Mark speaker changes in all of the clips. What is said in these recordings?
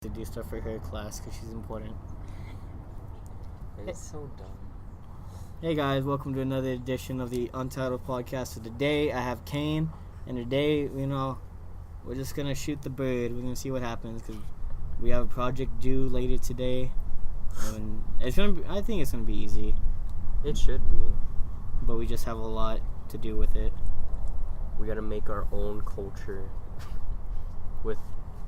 Speaker 1: to do stuff for her class because she's important.
Speaker 2: It's so dumb.
Speaker 1: Hey guys, welcome to another edition of the Untitled podcast. So today I have Kane, and today, we're just gonna shoot the bird. We're gonna see what happens because we have a project due later today, and I think it's gonna be easy.
Speaker 2: It should be.
Speaker 1: But we just have a lot to do with it.
Speaker 2: We gotta make our own culture with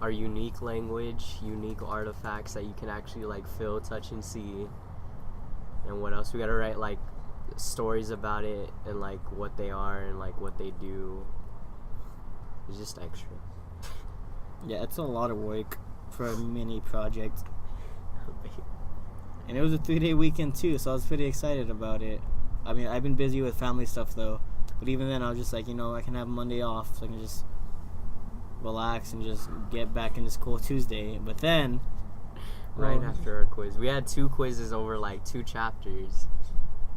Speaker 2: our unique language, unique artifacts that you can actually feel, touch, and see. And what else? We gotta write stories about it and what they are and what they do. It's just extra.
Speaker 1: Yeah, it's a lot of work for a mini project. And it was a 3-day weekend too, so I was pretty excited about it. I mean, I've been busy with family stuff though, but even then I was just I can have Monday off, so I can just relax and just get back into school Tuesday. But then
Speaker 2: right after our quiz, we had 2 quizzes over 2 chapters.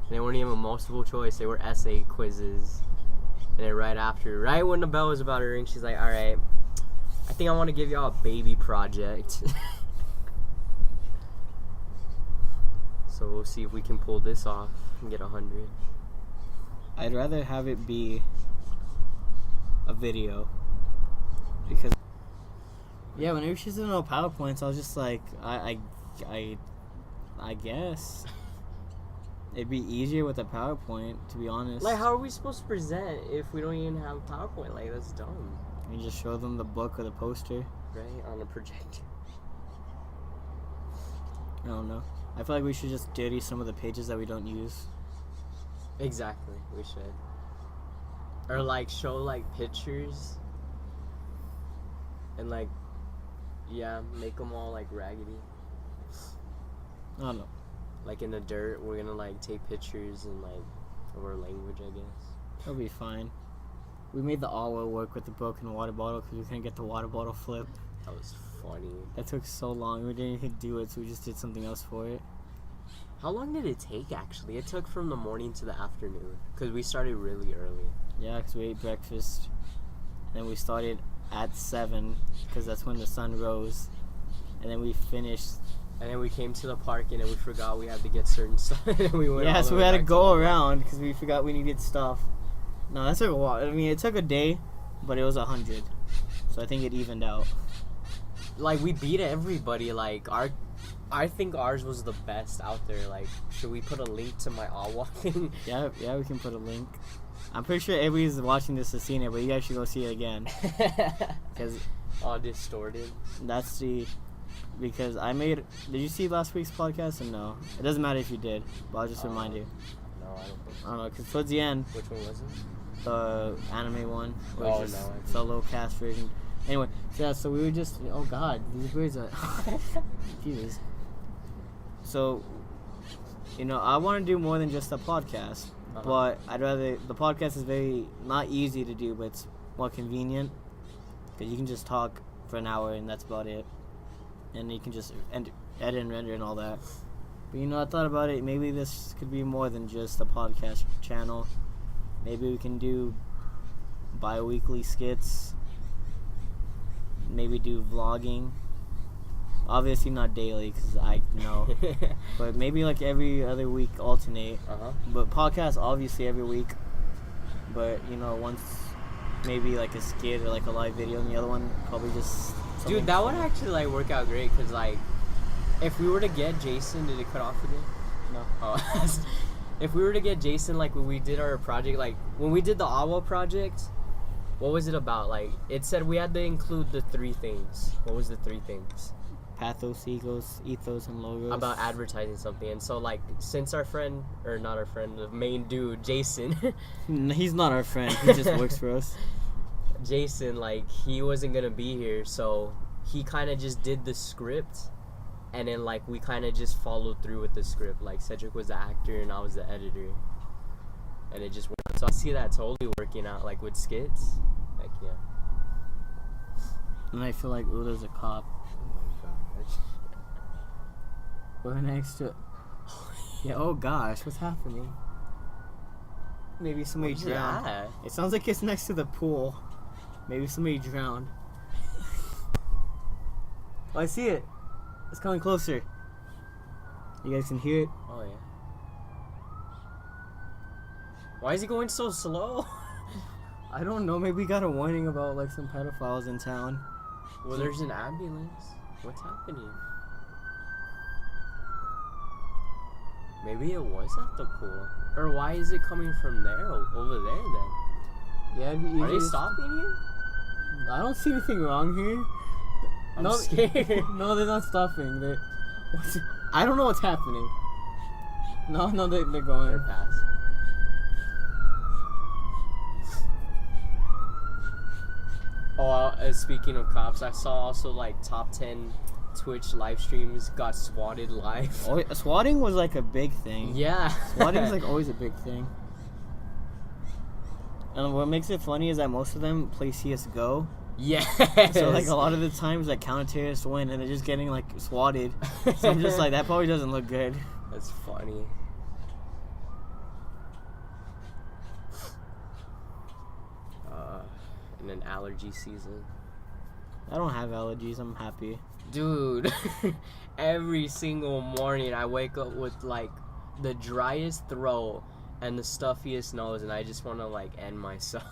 Speaker 2: And they weren't even multiple choice, they were essay quizzes. And then right when the bell was about to ring, she's like, alright, I think I want to give y'all a baby project. So we'll see if we can pull this off and get 100.
Speaker 1: I'd rather have it be a video, because whenever she's doing no PowerPoints, I was just I guess it'd be easier with a PowerPoint, to be honest.
Speaker 2: How are we supposed to present if we don't even have a PowerPoint? That's dumb.
Speaker 1: You just show them the book or the poster,
Speaker 2: right, on a projector.
Speaker 1: I don't know. I feel like we should just dirty some of the pages that we don't use.
Speaker 2: Exactly, we should. Or show pictures and make them all raggedy.
Speaker 1: I don't know.
Speaker 2: In the dirt, we're gonna take pictures and of our language, I guess.
Speaker 1: It'll be fine. We made the AWA work with the broken water bottle because we couldn't get the water bottle flip.
Speaker 2: That was funny.
Speaker 1: That took so long. We didn't even do it, so we just did something else for it.
Speaker 2: How long did it take, actually? It took from the morning to the afternoon, because we started really early.
Speaker 1: Yeah, because we ate breakfast. And then we started at 7, because that's when the sun rose. And then we finished.
Speaker 2: And then we came to the park, and then we forgot we had to get certain stuff. And we went
Speaker 1: so we had to go around, because we forgot we needed stuff. No, that took a while. I mean, it took a day, but it was 100. So I think it evened out.
Speaker 2: We beat everybody. I think ours was the best out there. Should we put a link to my AWA thing?
Speaker 1: Yeah, we can put a link. I'm pretty sure everybody's watching this has seen it, but you guys should go see it again. Because
Speaker 2: all distorted.
Speaker 1: Because I made. Did you see last week's podcast or no? It doesn't matter if you did, but I'll just remind you.
Speaker 2: No, I don't think so.
Speaker 1: I don't know, because towards the end.
Speaker 2: Which one was it?
Speaker 1: The anime one.
Speaker 2: Oh,
Speaker 1: just
Speaker 2: no.
Speaker 1: Solo cast version. Anyway, so we were just. Oh god, these birds are. Jesus. So, I want to do more than just a podcast, but I'd rather. The podcast is very not easy to do, but it's more convenient because you can just talk for an hour and that's about it, and you can just edit and render and all that. But I thought about it. Maybe this could be more than just a podcast channel. Maybe we can do bi-weekly skits. Maybe do vlogging. Obviously not daily because I know. But maybe every other week alternate. But podcast obviously every week. But once maybe a skit or a live video, and the other one probably just.
Speaker 2: Dude, that would actually work out great because if we were to get Jason, did it cut off again?
Speaker 1: No.
Speaker 2: Oh. If we were to get Jason, when we did our project, when we did the AWA project, what was it about? It said we had to include the 3 things. What was the 3 things?
Speaker 1: Pathos, ethos, and logos.
Speaker 2: About advertising something. And so, since our friend, or not our friend, the main dude, Jason.
Speaker 1: He's not our friend. He just works for us.
Speaker 2: Jason, he wasn't going to be here, so he kind of just did the script. And then, we kind of just followed through with the script. Cedric was the actor and I was the editor. And it just went. So I see that totally working out, with skits. Heck yeah.
Speaker 1: And I feel like Udo's a cop.
Speaker 2: Oh my gosh.
Speaker 1: We're next to. Yeah. Oh gosh, what's happening? Maybe somebody drowned. It sounds like it's next to the pool. Maybe somebody drowned. Oh, I see it. It's coming closer. You guys can hear it.
Speaker 2: Oh, yeah. Why is he going so slow?
Speaker 1: I don't know. Maybe we got a warning about like some pedophiles in town.
Speaker 2: Well, there's an ambulance. What's happening? Maybe it was at the pool. Or why is it coming from there, over there then?
Speaker 1: Yeah, it'd be easy.
Speaker 2: Are they stopping here?
Speaker 1: I don't see anything wrong here.
Speaker 2: I'm scared.
Speaker 1: No, they're not stopping. I don't know what's happening. No, they're going.
Speaker 2: They're past. Oh, speaking of cops, I saw also like top 10 Twitch live streams got swatted live.
Speaker 1: Oh, swatting was like a big thing.
Speaker 2: Yeah.
Speaker 1: Swatting is like always a big thing. And what makes it funny is that most of them play CSGO.
Speaker 2: Yeah.
Speaker 1: So like a lot of the times like counter-terrorists win and they're just getting like swatted. So I'm just like, that probably doesn't look good.
Speaker 2: That's funny. And then allergy season.
Speaker 1: I don't have allergies. I'm happy.
Speaker 2: Dude, every single morning I wake up with like the driest throat and the stuffiest nose, and I just want to like end myself.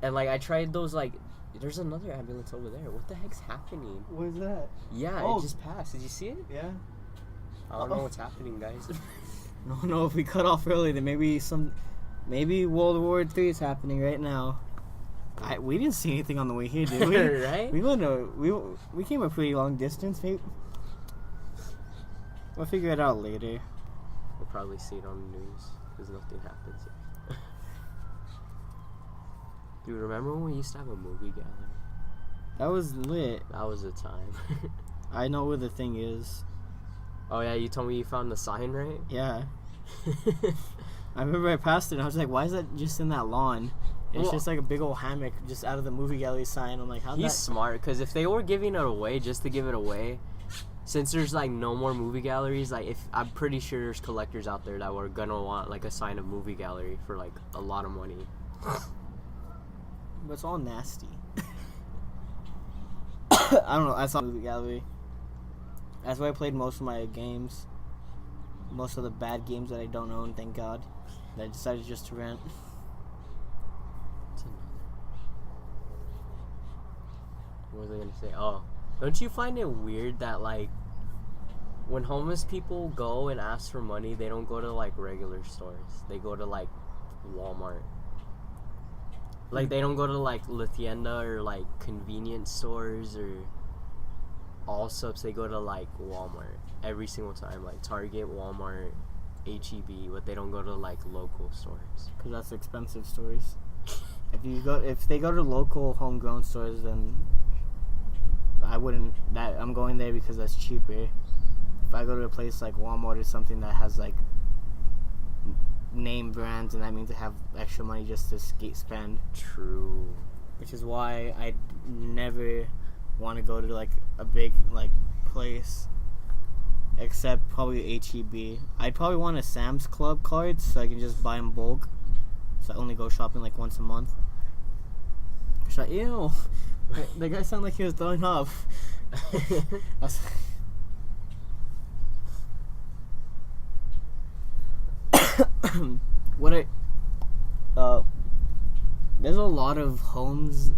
Speaker 2: And like I tried those like, there's another ambulance over there. What the heck's happening?
Speaker 1: What is that?
Speaker 2: Yeah, it just passed. Did you see it?
Speaker 1: Yeah.
Speaker 2: I don't know what's happening, guys.
Speaker 1: No. If we cut off early, then maybe World War III is happening right now. We didn't see anything on the way here, did we?
Speaker 2: Right?
Speaker 1: We came a pretty long distance. Maybe we'll figure it out later.
Speaker 2: We'll probably see it on the news because nothing happens. Dude, remember when we used to have a movie gallery?
Speaker 1: That was lit.
Speaker 2: That was a time.
Speaker 1: I know where the thing is.
Speaker 2: Oh yeah, you told me you found the sign, right?
Speaker 1: Yeah. I remember I passed it and I was like, why is that just in that lawn? And it's just like a big old hammock just out of the movie gallery sign. I'm like, how's that?
Speaker 2: He's smart, because if they were giving it away just to give it away, since there's like no more movie galleries, like I'm pretty sure there's collectors out there that were gonna want like a sign of movie gallery for like a lot of money.
Speaker 1: But it's all nasty. I don't know. I saw movie gallery. That's where I played most of my games. Most of the bad games that I don't own, thank God. That I decided just to rent.
Speaker 2: What was I gonna say? Oh, don't you find it weird that like when homeless people go and ask for money, they don't go to like regular stores. They go to like Walmart. Like they don't go to like La Tienda or like convenience stores or Allsups. They go to like Walmart every single time, like Target, Walmart, HEB, but they don't go to like local stores.
Speaker 1: Cause that's expensive stores. If they go to local homegrown stores, then I wouldn't. I'm going there because that's cheaper. If I go to a place like Walmart or something that has like name brands, and that means I have extra money just to spend.
Speaker 2: True.
Speaker 1: Which is why I never want to go to like a big like place, except probably HEB. I'd probably want a Sam's Club card so I can just buy in bulk. So I only go shopping like once a month. Ew. That guy sounded like he was throwing up. There's a lot of homes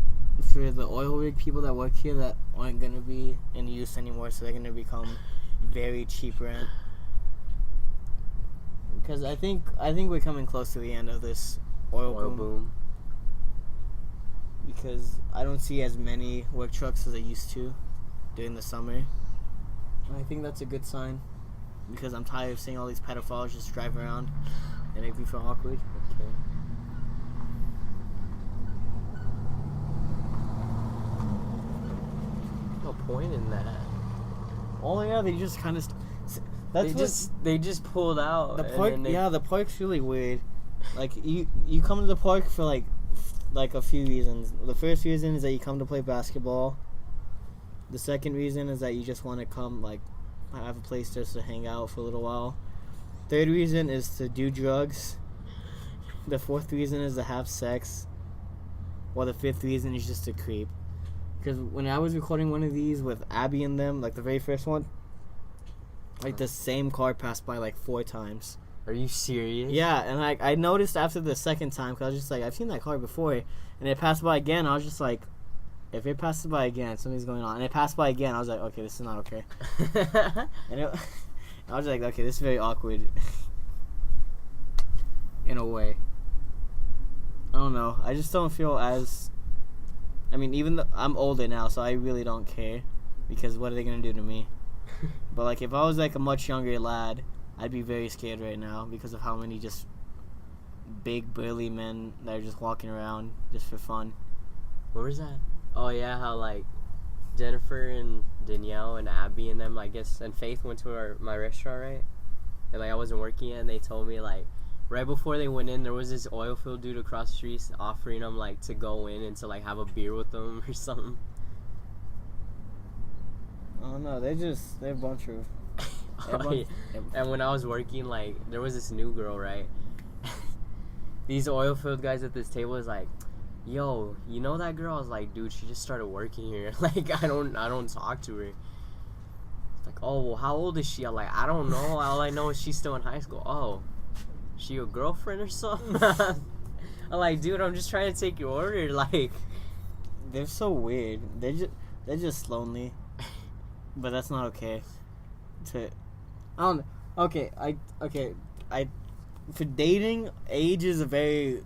Speaker 1: for the oil rig people that work here that aren't gonna be in use anymore, so they're gonna become very cheap rent. Because I think we're coming close to the end of this oil boom. Because I don't see as many work trucks as I used to during the summer. And I think that's a good sign. Because I'm tired of seeing all these pedophiles just drive around. They make me feel awkward.
Speaker 2: Okay. No point in that.
Speaker 1: Oh yeah, they just kind of...
Speaker 2: They just pulled out.
Speaker 1: The park, the park's really weird. Like, you come to the park for like a few reasons. The first reason is that you come to play basketball. The second reason is that you just want to come, like, have a place just to hang out for a little while. Third reason is to do drugs. The fourth reason is to have sex. Or the fifth reason is just to creep. Because when I was recording one of these with Abby and them, like the very first one, like the same car passed by like 4 times.
Speaker 2: Are you serious?
Speaker 1: Yeah, and I noticed after the second time, because I was just like, I've seen that car before, and it passed by again. I was just like, if it passes by again, something's going on. And it passed by again. I was like, okay, this is not okay. And I was like, okay, this is very awkward. In a way. I don't know. I just don't feel as... I mean, even though I'm older now, so I really don't care. Because what are they going to do to me? But, like, if I was, like, a much younger lad, I'd be very scared right now because of how many just big, burly men that are just walking around just for fun.
Speaker 2: Where was that? Oh, yeah, how, like, Jennifer and Danielle and Abby and them, I guess, and Faith went to my restaurant, right? And, like, I wasn't working yet, and they told me, like, right before they went in, there was this oil field dude across the street offering them, like, to go in and to, like, have a beer with them or something.
Speaker 1: Oh, no, they're a bunch of...
Speaker 2: Yeah. And when I was working, like, there was this new girl, right? These oil field guys at this table was like, yo, you know that girl? I was like, dude, she just started working here. Like, I don't talk to her. It's like, oh, well, how old is she? I'm like, I don't know. All I know is she's still in high school. Oh, she your girlfriend or something? I'm like, dude, I'm just trying to take your order. Like,
Speaker 1: they're so weird. They're just lonely. But that's not okay. I don't know. Okay, for dating, age is a very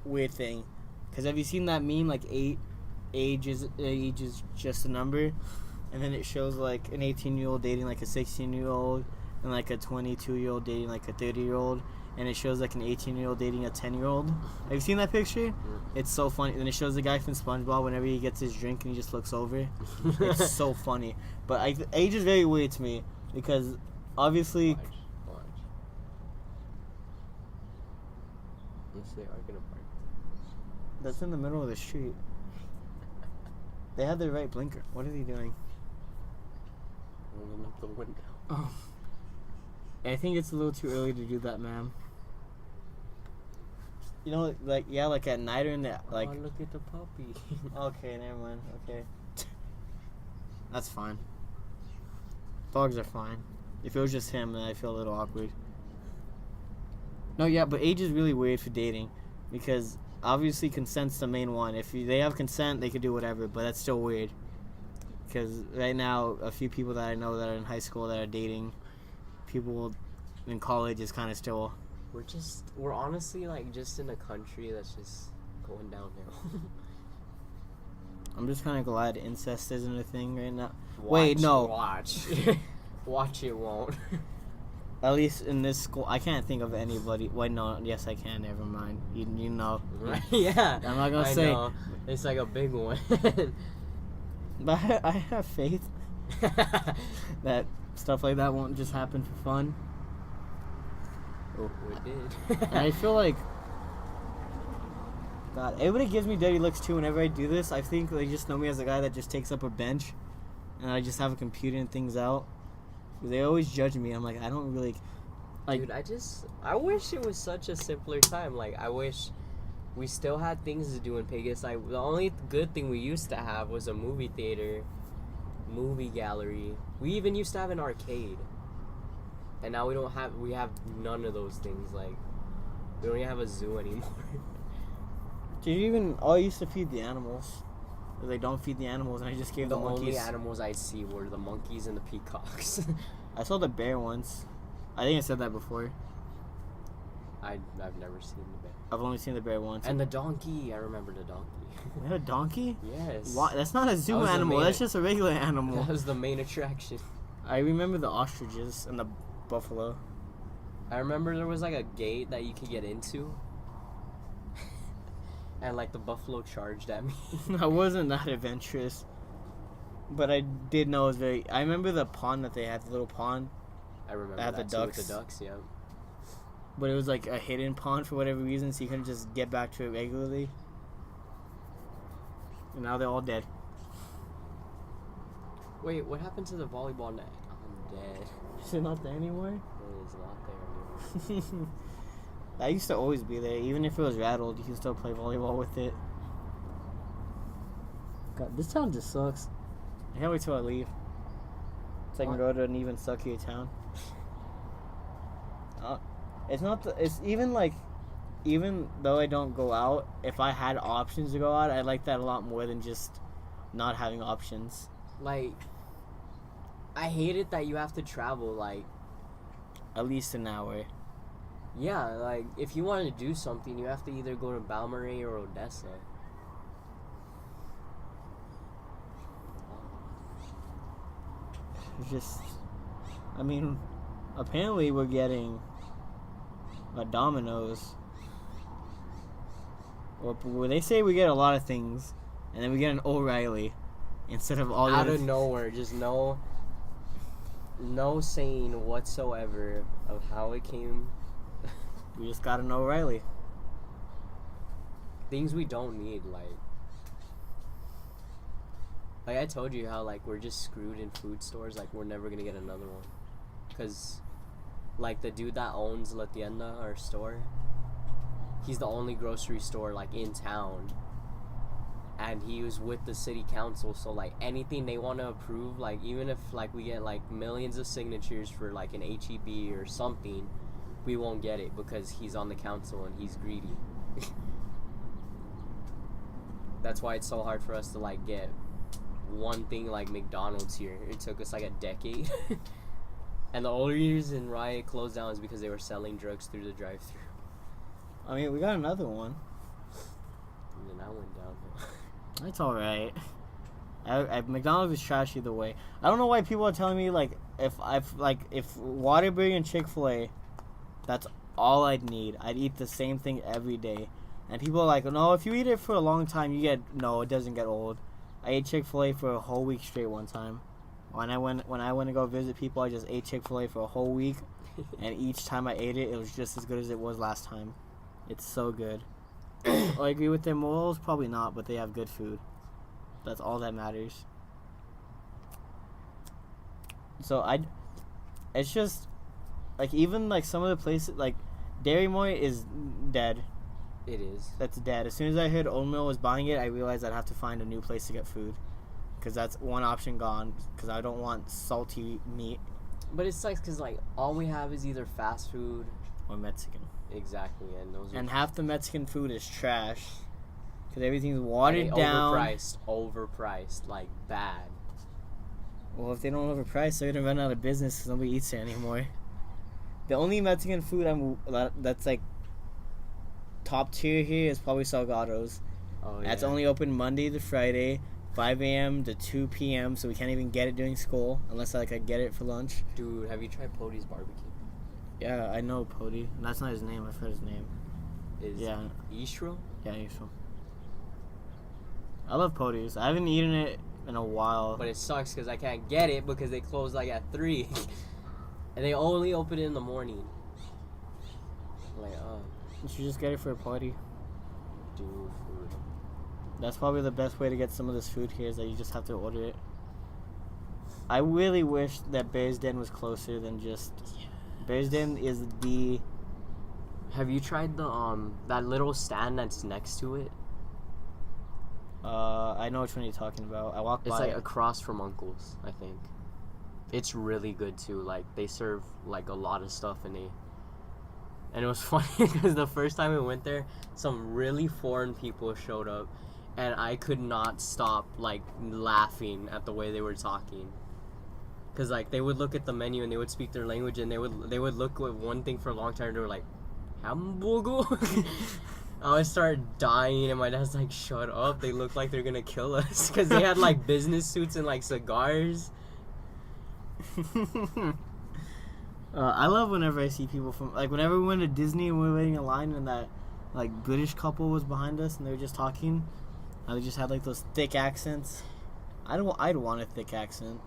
Speaker 1: weird thing. Because have you seen that meme, like, age is just a number? And then it shows, like, an 18-year-old dating, like, a 16-year-old, and, like, a 22-year-old dating, like, a 30-year-old. And it shows, like, an 18-year-old dating a 10-year-old. Have you seen that picture? It's so funny. And it shows the guy from SpongeBob whenever he gets his drink and he just looks over. It's so funny. But age is very weird to me. Because, obviously...
Speaker 2: Watch. Yes, they are gonna park.
Speaker 1: That's in the middle of the street. They have the right blinker. What are they doing?
Speaker 2: Rolling up the window.
Speaker 1: Oh. I think it's a little too early to do that, ma'am. You know, like, yeah, like at night or in the, like...
Speaker 2: Oh, look at the puppy.
Speaker 1: Okay, never mind. Okay. That's fine. Dogs are fine. If it was just him, then I feel a little awkward. No, yeah, but age is really weird for dating. Because, obviously, consent's the main one. If they have consent, they could do whatever, but that's still weird. Because right now, a few people that I know that are in high school that are dating... people in college is kind of still...
Speaker 2: We're honestly, like, just in a country that's just going downhill.
Speaker 1: I'm just kind of glad incest isn't a thing right now.
Speaker 2: Watch it won't.
Speaker 1: At least in this school, I can't think of anybody. Wait, no, yes I can, never mind. You know.
Speaker 2: Yeah.
Speaker 1: I'm not gonna say.
Speaker 2: Know. It's like a big one.
Speaker 1: But I have faith that stuff like that won't just happen for fun.
Speaker 2: Oh, it did.
Speaker 1: And I feel like, God, everybody gives me dirty looks too whenever I do this. I think they just know me as a guy that just takes up a bench and I just have a computer and things out. They always judge me. I'm like, I don't really... like.
Speaker 2: Dude, I wish it was such a simpler time. Like, I wish we still had things to do in Vegas. Like, the only good thing we used to have was a movie theater, movie gallery. We even used to have an arcade. And now we have none of those things. Like, we don't even have a zoo anymore.
Speaker 1: Did you even... I used to feed the animals. They don't feed the animals, and I just gave the monkeys...
Speaker 2: The only animals I'd see were the monkeys and the peacocks.
Speaker 1: I saw the bear once. I think I said that before.
Speaker 2: I've never seen the bear.
Speaker 1: I've only seen the bear once.
Speaker 2: And the donkey. I remember the donkey.
Speaker 1: We had a donkey?
Speaker 2: Yes.
Speaker 1: Why? That's not a zoo animal. That's just a regular animal.
Speaker 2: That was the main attraction.
Speaker 1: I remember the ostriches and the buffalo.
Speaker 2: I remember there was like a gate that you could get into. And like the buffalo charged at me.
Speaker 1: I wasn't that adventurous. But I did know it was very... I remember the pond that they had, the little pond.
Speaker 2: I remember
Speaker 1: that
Speaker 2: that
Speaker 1: the
Speaker 2: too,
Speaker 1: ducks.
Speaker 2: with the ducks, yeah.
Speaker 1: But it was like a hidden pond for whatever reason, so you couldn't just get back to it regularly. And now they're all dead.
Speaker 2: Wait, what happened to the volleyball net? I'm dead.
Speaker 1: Is it not there anymore?
Speaker 2: It is not there anymore.
Speaker 1: That used to always be there. Even if it was rattled, you could still play volleyball with it. God, this town just sucks. I can't wait till I leave. So I can go to an even suckier town. It's not. It's even like, even though I don't go out, if I had options to go out, I like that a lot more than just not having options.
Speaker 2: Like, I hate it that you have to travel, like,
Speaker 1: at least an hour.
Speaker 2: Yeah, like, if you want to do something, you have to either go to Balmorhea or Odessa.
Speaker 1: It's just, I mean, apparently we're getting a Domino's. Or they say we get a lot of things, and then we get an O'Reilly instead of all
Speaker 2: out of nowhere. Just no saying whatsoever of how it came.
Speaker 1: We just got an O'Reilly.
Speaker 2: Things we don't need, like I told you how, like, we're just screwed in food stores. Like, we're never gonna get another one, cause like the dude that owns La Tienda, our store, he's the only grocery store like in town, and he was with the city council. So like anything they want to approve, like even if like we get like millions of signatures for like an HEB or something, we won't get it because he's on the council and he's greedy. That's why it's so hard for us to like get one thing like McDonald's here. It took us like a decade. And the only reason Riot closed down is because they were selling drugs through the drive-thru.
Speaker 1: I mean, we got another one.
Speaker 2: And then that went downhill.
Speaker 1: It's alright. McDonald's is trash either way. I don't know why people are telling me like if Whataburger and Chick-fil-A, that's all I'd need. I'd eat the same thing every day. And people are like, no, if you eat it for a long time, it doesn't get old. I ate Chick-fil-A for a whole week straight one time. When I went to go visit people, I just ate Chick-fil-A for a whole week, and each time I ate it, it was just as good as it was last time. It's so good. Do I agree with their morals? Probably not, but they have good food. That's all that matters. So it's just like, even like some of the places, like Dairy Moy is dead.
Speaker 2: It is.
Speaker 1: That's dead. As soon as I heard Old Mill was buying it, I realized I'd have to find a new place to get food. Because that's one option gone. Because I don't want salty meat.
Speaker 2: But it sucks because, like, all we have is either fast food
Speaker 1: or Mexican.
Speaker 2: Exactly. And
Speaker 1: half the Mexican food is trash. Because everything's watered down.
Speaker 2: Overpriced. Like, bad.
Speaker 1: Well, if they don't overprice, they're going to run out of business because nobody eats it anymore. The only Mexican food that's, like, top tier here is probably Salgado's.
Speaker 2: Oh, yeah.
Speaker 1: That's only open Monday to Friday, 5 a.m. to 2 p.m. So we can't even get it during school unless I get it for lunch.
Speaker 2: Dude, have you tried Pody's barbecue?
Speaker 1: Yeah, I know Pody. That's not his name. I've heard his name.
Speaker 2: Ishro?
Speaker 1: Yeah, Ishro. I love Pody's. I haven't eaten it in a while.
Speaker 2: But it sucks because I can't get it because they close like at 3. And they only open it in the morning. Like,
Speaker 1: you should just get it for a party.
Speaker 2: Dude, food.
Speaker 1: That's probably the best way to get some of this food here, is that you just have to order it. I really wish that Bear's Den was closer than just... Yes. Bear's Den is the...
Speaker 2: Have you tried the that little stand that's next to it?
Speaker 1: I know which one you're talking about. I walked by
Speaker 2: It's like across from Uncle's, I think. It's really good too. Like, they serve like a lot of stuff and it was funny because the first time we went there, some really foreign people showed up, and I could not stop like laughing at the way they were talking. Cause like they would look at the menu and they would speak their language, and they would look at one thing for a long time. And they were like, "Hamburger." I would start dying, and my dad's like, "Shut up!" They look like they're gonna kill us because they had like business suits and like cigars.
Speaker 1: I love whenever I see people from, like, whenever we went to Disney and we were waiting in line and that, like, British couple was behind us and they were just talking. And they just had, like, those thick accents. I'd want a thick accent.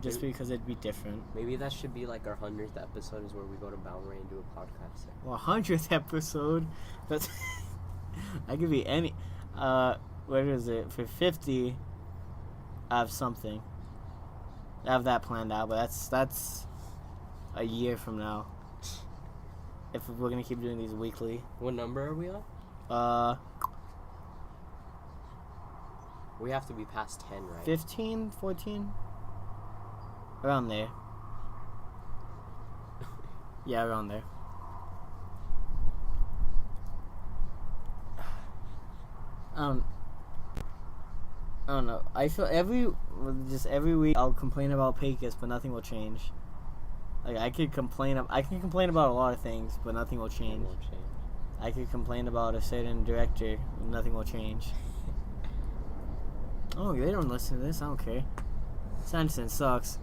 Speaker 1: Just because it'd be different.
Speaker 2: Maybe that should be, like, our 100th episode is where we go to Balmorhea and do a podcast there.
Speaker 1: Well, 100th episode? That's... I could be any... what is it? For 50, I have something. I have that planned out, but that's a year from now. If we're gonna keep doing these weekly.
Speaker 2: What number are we on? We have to be past 10, right?
Speaker 1: 15, 14? Around there. Yeah, around there. I don't know. I feel every week I'll complain about Pecos, but nothing will change. Like I can complain about a lot of things, but nothing will change. I could complain about a certain director, and nothing will change. Oh, they don't listen to this. I don't care. Sanderson sucks.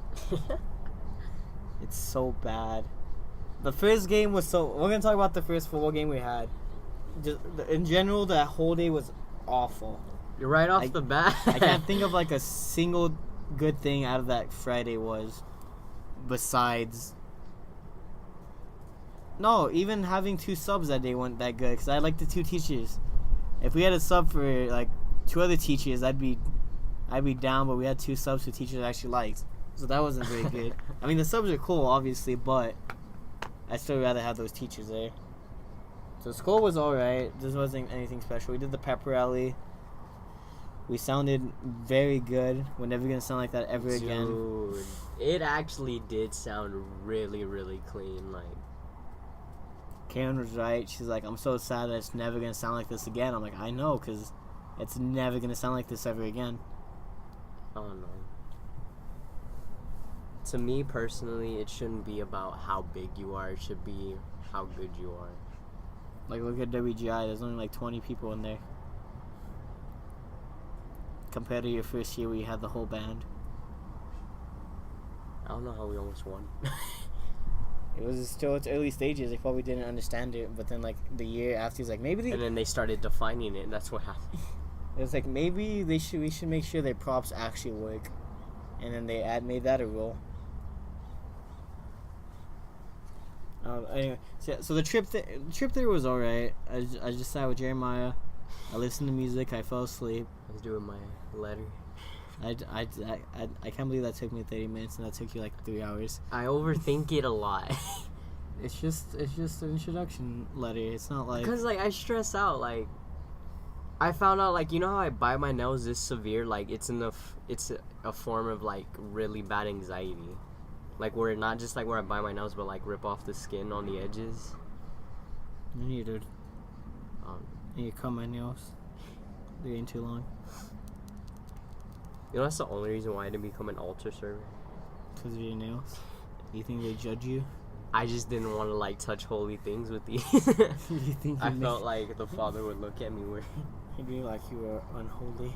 Speaker 1: It's so bad. The first game was so. We're gonna talk about the first football game we had. Just in general, that whole day was awful.
Speaker 2: You're right off the bat.
Speaker 1: I can't think of like a single good thing out of that Friday was, besides. No, even having 2 subs that day wasn't that good because I liked the 2 teachers. If we had a sub for like 2 other teachers, I'd be down. But we had 2 subs for teachers I actually liked, so that wasn't very good. I mean, the subs are cool, obviously, but I'd still rather have those teachers there. So school was alright. This wasn't anything special. We did the pep rally. We sounded very good. We're never going to sound like that ever again.
Speaker 2: Dude, it actually did sound really, really clean. Like,
Speaker 1: Karen was right. She's like, I'm so sad that it's never going to sound like this again. I'm like, I know, because it's never going to sound like this ever again.
Speaker 2: I don't know. To me, personally, it shouldn't be about how big you are. It should be how good you are.
Speaker 1: Like, look at WGI. There's only like 20 people in there. Compared to your first year where you had the whole band.
Speaker 2: I don't know how we almost won.
Speaker 1: It was still its early stages. They probably didn't understand it. But then, like, the year after, he's like, maybe they...
Speaker 2: And then they started defining it, and that's what happened.
Speaker 1: It was like, maybe we should make sure their props actually work. And then they made that a rule. Anyway, so the trip there was alright. I just sat with Jeremiah. I listened to music. I fell asleep.
Speaker 2: I was doing my letter.
Speaker 1: I can't believe that took me 30 minutes and that took you like 3 hours.
Speaker 2: I overthink it a lot.
Speaker 1: It's just an introduction letter. It's not like...
Speaker 2: Because, like, I stress out. Like, I found out, like, you know how I bite my nails this severe? Like, it's a form of, like, really bad anxiety. Like, where not just, like, where I bite my nails, but, like, rip off the skin on the edges.
Speaker 1: I need to... I need to cut my nails. They're getting too long.
Speaker 2: You know, that's the only reason why I didn't become an altar server.
Speaker 1: Because of your nails? You think they judge you?
Speaker 2: I just didn't want to, like, touch holy things with these.
Speaker 1: You think
Speaker 2: I felt like the Father would look at me weird.
Speaker 1: He'd be like you were unholy.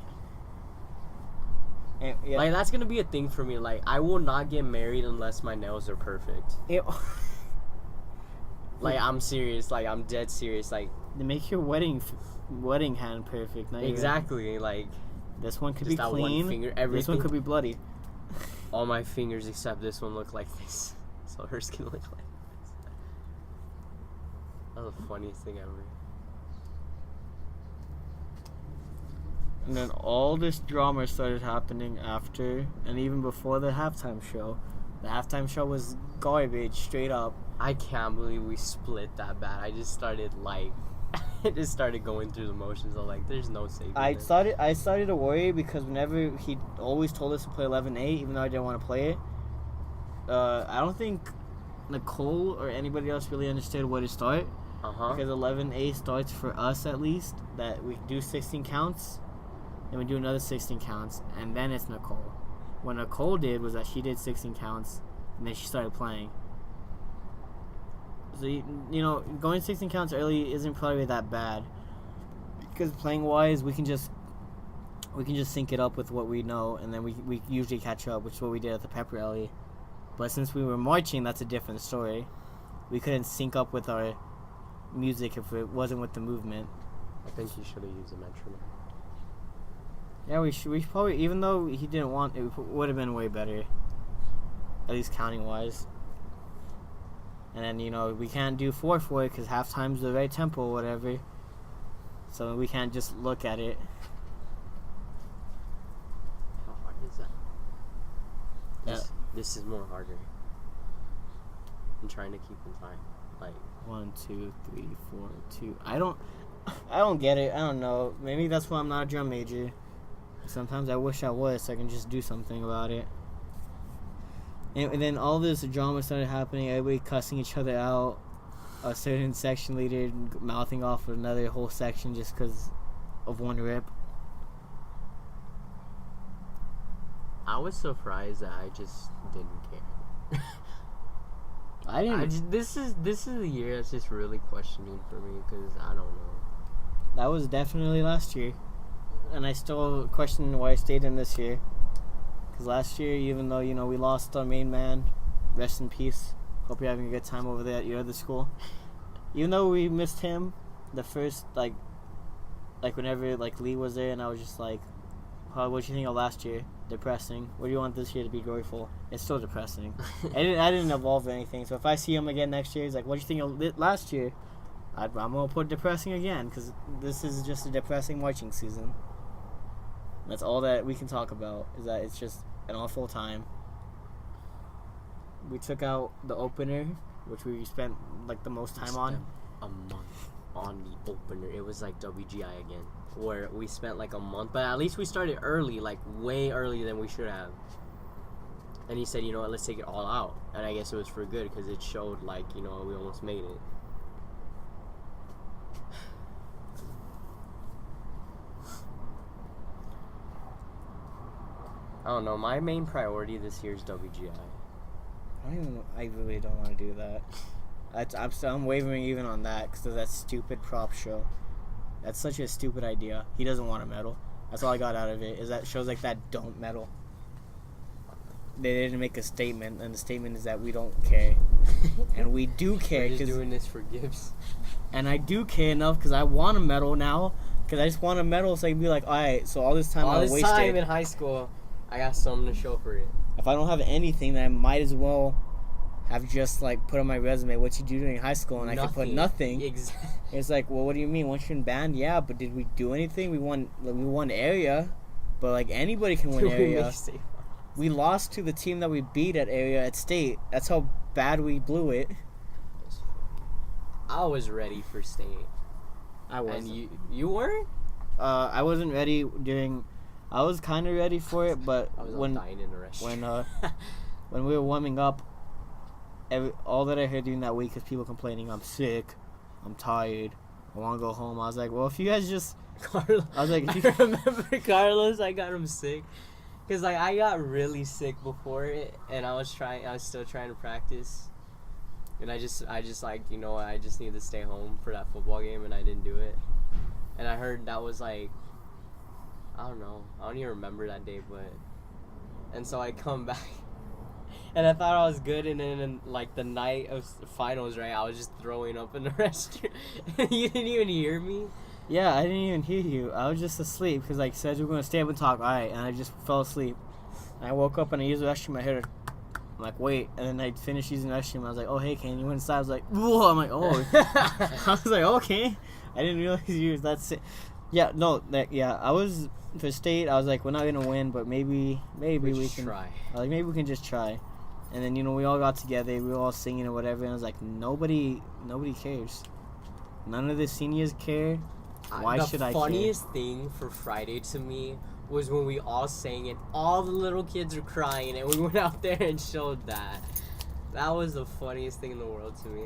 Speaker 1: And, yeah.
Speaker 2: Like, that's gonna be a thing for me. Like, I will not get married unless my nails are perfect. Like, I'm serious. Like, I'm dead serious. Like,
Speaker 1: they make your wedding hand perfect. Not
Speaker 2: exactly. Like,
Speaker 1: this one could be clean.
Speaker 2: One finger,
Speaker 1: this one could be bloody.
Speaker 2: All my fingers except this one look like this. So hers can look like this. That was the funniest thing ever.
Speaker 1: And then all this drama started happening after and even before the halftime show. The halftime show was garbage, straight up.
Speaker 2: I can't believe we split that bad. I just started like, going through the motions. I'm like, there's no safety.
Speaker 1: I started to worry because whenever he always told us to play 11A, even though I didn't want to play it. I don't think Nicole or anybody else really understood where to start. Because 11A starts for us at least that we do 16 counts. Then we do another 16 counts, and then it's Nicole. What Nicole did was that she did 16 counts, and then she started playing. So, you know, going 16 counts early isn't probably that bad. Because playing-wise, we can just sync it up with what we know, and then we usually catch up, which is what we did at the pep rally. But since we were marching, that's a different story. We couldn't sync up with our music if it wasn't with the movement.
Speaker 2: I think you should have used a metronome.
Speaker 1: Yeah, we probably, even though he didn't want, it would have been way better. At least counting-wise. And then, you know, we can't do 4/4 because halftime's the right tempo or whatever. So we can't just look at it.
Speaker 2: How hard is that? This is more harder. I'm trying to keep in time. Like
Speaker 1: 1, 2, 3, 4, 2. I don't get it. I don't know. Maybe that's why I'm not a drum major. Sometimes I wish I was, so I can just do something about it. And then all this drama started happening. Everybody cussing each other out. A certain section leader mouthing off of another whole section just because of one rip.
Speaker 2: I was surprised that I just didn't care.
Speaker 1: I didn't.
Speaker 2: This is the year that's just really questioning for me because I don't know.
Speaker 1: That was definitely last year, and I still question why I stayed in this year. Because last year, even though we lost our main man, rest in peace. Hope you're having a good time over there at your other school. Even though we missed him, the first like whenever Lee was there, and I was just like, "What you think of last year? Depressing. What do you want this year to be joyful?" It's still depressing. I didn't evolve anything. So if I see him again next year, he's like, "What do you think of last year?" I'm gonna put depressing again because this is just a depressing marching season. That's all that we can talk about. Is that it's just an awful time. We took out the opener, which we spent the most time on.
Speaker 2: A month on the opener. It was like WGI again, where we spent a month, but at least we started early, way earlier than we should have. And he said, what, let's take it all out. And I guess it was for good because it showed we almost made it. I don't know. My main priority this year is WGI.
Speaker 1: I really don't want to do that. I'm wavering even on that because of that stupid prop show. That's such a stupid idea. He doesn't want a medal. That's all I got out of it. Is that shows that don't medal. They didn't make a statement, and the statement is that we don't care, and we do care.
Speaker 2: We're just doing this for gifts.
Speaker 1: And I do care enough because I want a medal now. Because I just want a medal so I can be like, all right. So all this time I wasted.
Speaker 2: All this time in high school, I got something to show for it.
Speaker 1: If I don't have anything, then I might as well have just put on my resume what you do during high school, and I could put nothing.
Speaker 2: Exactly.
Speaker 1: It's well, what do you mean? Once you're in band, yeah, but did we do anything? We won area, but anybody can win area. We lost to the team that we beat at area at state. That's how bad we blew it.
Speaker 2: I was ready for state.
Speaker 1: I wasn't.
Speaker 2: And you weren't?
Speaker 1: I wasn't ready during. I was kind of ready for it, but
Speaker 2: I was dying in the restaurant.
Speaker 1: when we were warming up, all that I heard during that week is people complaining, I'm sick, I'm tired, I want to go home. I was like, well, if you guys just...
Speaker 2: Carlos, I was like, I remember Carlos, I got him sick. Because I got really sick before it, and I was still trying to practice. And I just I just need to stay home for that football game, and I didn't do it. And I heard that was I don't know. I don't even remember that day, but... And so I come back, and I thought I was good, and then the night of finals, right, I was just throwing up in the restroom. You didn't even hear me?
Speaker 1: Yeah, I didn't even hear you. I was just asleep, because said we were going to stay up and talk, alright, and I just fell asleep. And I woke up, and I used the restroom, I heard I'm like, wait, and then I finished using the restroom, I was like, oh, hey, Kane, you went inside? I was like, whoa, I'm like, oh. I was like, okay. I didn't realize you was that sick. Yeah, no, I was... For state, I was like, we're not gonna win, but maybe we can
Speaker 2: try.
Speaker 1: I was like, maybe we can just try. And then we all got together, we were all singing or whatever, and I was like, nobody cares. None of the seniors care. Why should I care?
Speaker 2: The funniest thing for Friday to me was when we all sang and all the little kids were crying, and we went out there and showed that. That was the funniest thing in the world to me.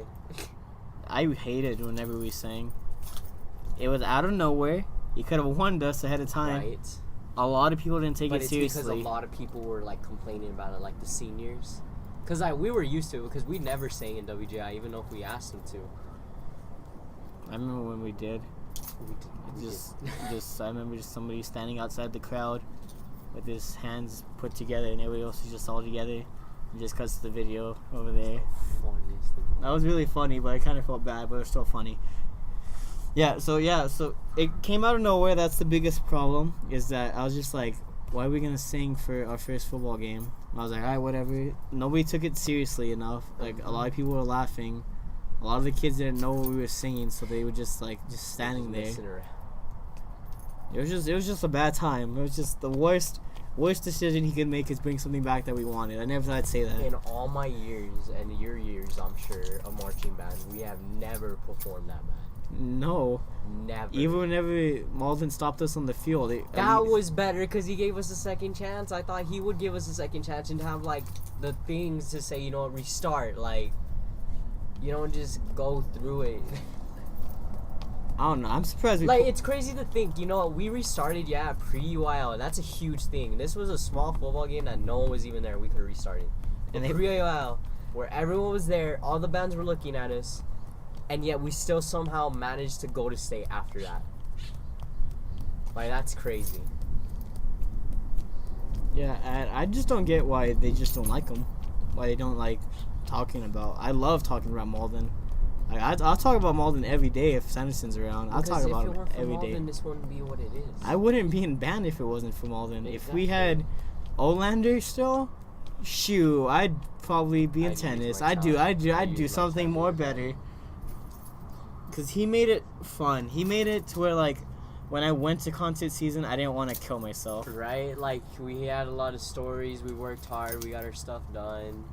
Speaker 1: I hated whenever we sang. It was out of nowhere. You could have warned us ahead of time.
Speaker 2: Right.
Speaker 1: A lot of people didn't take it seriously.
Speaker 2: But it's because a lot of people were complaining about it, the seniors. Because we were used to it because we never sang in WGI, even though if we asked them to.
Speaker 1: I remember when we did. I remember just somebody standing outside the crowd with his hands put together, and everybody else was just all together. And just cuts the video over there.
Speaker 2: Funniest thing.
Speaker 1: That was really funny, but I kind of felt bad, but it was still funny. So it came out of nowhere. That's the biggest problem, is that I was just like, why are we going to sing for our first football game? And I was like, all right, whatever. Nobody took it seriously enough. A lot of people were laughing. A lot of the kids didn't know what we were singing, so they were just standing there. It was just a bad time. It was just the worst decision he could make is bring something back that we wanted. I never thought I'd say that.
Speaker 2: In all my years, and your years, I'm sure, of marching band, we have never performed that bad.
Speaker 1: No.
Speaker 2: Never.
Speaker 1: Even whenever Malden stopped us on the field.
Speaker 2: That was better because he gave us a second chance. I thought he would give us a second chance and have, like, the things to say, restart. Like, you don't just go through it.
Speaker 1: I don't know. I'm surprised.
Speaker 2: It's crazy to think, we restarted, pre-UIL, and that's a huge thing. This was a small football game that no one was even there. We could have restarted. And pre-UIL, where everyone was there, all the bands were looking at us, and yet we still somehow managed to go to state after that. Like, that's crazy.
Speaker 1: Yeah, and I just don't get why they just don't like them. Why they don't like talking about. I love talking about Malden. I'll talk about Malden every day if Sanderson's around. I'll talk about him every day.
Speaker 2: Malden, this wouldn't be what it is.
Speaker 1: I wouldn't be in band if it wasn't for Malden.
Speaker 2: Exactly.
Speaker 1: If we had Olander still, shoo, I'd probably be in tennis. I'd do something more better. Cause he made it fun. He made it to where, like, when I went to concert season, I didn't want to kill myself.
Speaker 2: Right? Like, we had a lot of stories. We worked hard. We got our stuff done.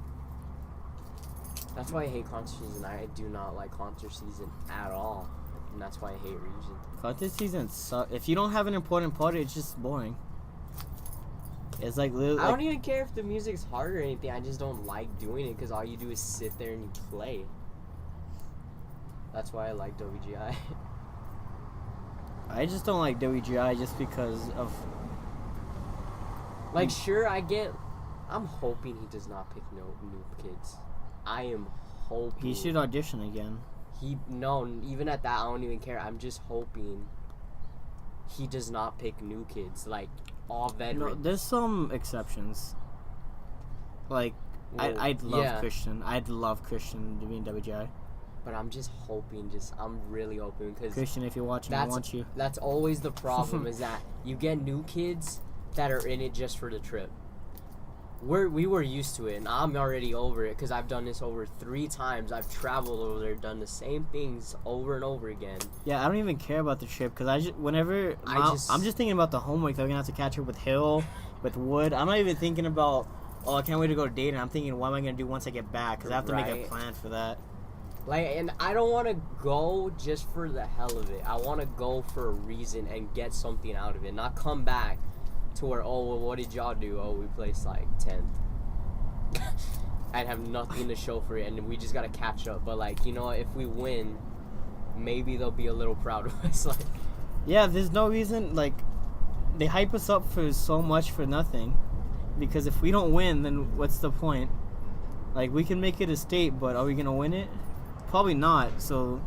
Speaker 2: That's why I hate concert season. I do not like concert season at all. And that's why I hate region.
Speaker 1: Concert season sucks. If you don't have an important part, it's just boring. It's like literally.
Speaker 2: I don't even care if the music's hard or anything. I just don't like doing it because all you do is sit there and you play. That's why I like WGI.
Speaker 1: I just don't like WGI just because of.
Speaker 2: Like, sure, I'm hoping he does not pick new kids. I am hoping.
Speaker 1: He should audition again.
Speaker 2: No, even at that, I don't even care. I'm just hoping he does not pick new kids, like all veterans.
Speaker 1: No, there's some exceptions. Like, I'd love Christian. I'd love Christian to be in WGI.
Speaker 2: But I'm just hoping, I'm really hoping because
Speaker 1: Christian, if you're watching, I want you.
Speaker 2: That's always the problem is that you get new kids that are in it just for the trip. We were used to it, and I'm already over it because I've done this over 3 times. I've traveled over there, done the same things over and over again.
Speaker 1: Yeah, I don't even care about the trip because I'm just thinking about the homework that we're gonna have to catch up with Hill, with Wood. I'm not even thinking about I can't wait to go to Dayton. I'm thinking what am I gonna do once I get back because I have to make a plan for that.
Speaker 2: Like, and I don't want to go just for the hell of it. I want to go for a reason and get something out of it, not come back to where, what did y'all do? We placed like 10th. I'd have nothing to show for it, and we just gotta catch up. But like, if we win, maybe they'll be a little proud of us. Like,
Speaker 1: yeah, there's no reason. Like, they hype us up for so much for nothing. Because if we don't win, then what's the point? Like, we can make it a state, but are we gonna win it? Probably not. So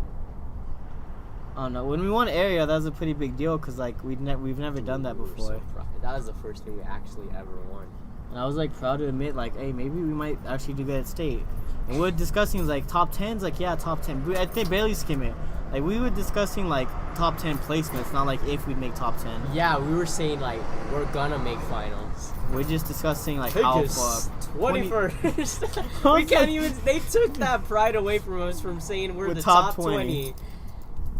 Speaker 1: I don't know. When we won area, that was a pretty big deal because like we've never done that before.
Speaker 2: That was the first thing we actually ever won.
Speaker 1: And I was like proud to admit like, hey, maybe we might actually do good at state. And we were discussing like top 10s, like yeah, top 10. I think barely skim it. Like we were discussing like top 10 placements, not like if we'd make top 10.
Speaker 2: Yeah, we were saying like we're gonna make finals.
Speaker 1: We're just discussing like how far.
Speaker 2: 21st. We can't even. They took that pride away from us from saying we're the top 20.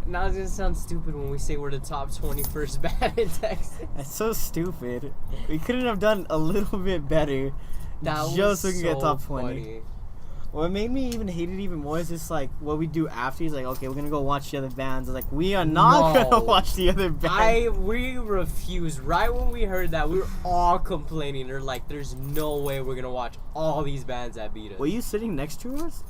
Speaker 2: Now it's gonna sound stupid when we say we're the top 21st band in Texas.
Speaker 1: That's so stupid. We couldn't have done a little bit better. Just so we can get top 20.
Speaker 2: Funny.
Speaker 1: What made me even hate it even more is just like what we do after. He's like, okay, we're gonna go watch the other bands. I was like, we are not gonna watch the other bands.
Speaker 2: We refused. Right when we heard that, we were all complaining. They're like, there's no way we're gonna watch all these bands that beat us.
Speaker 1: Were you sitting next to us?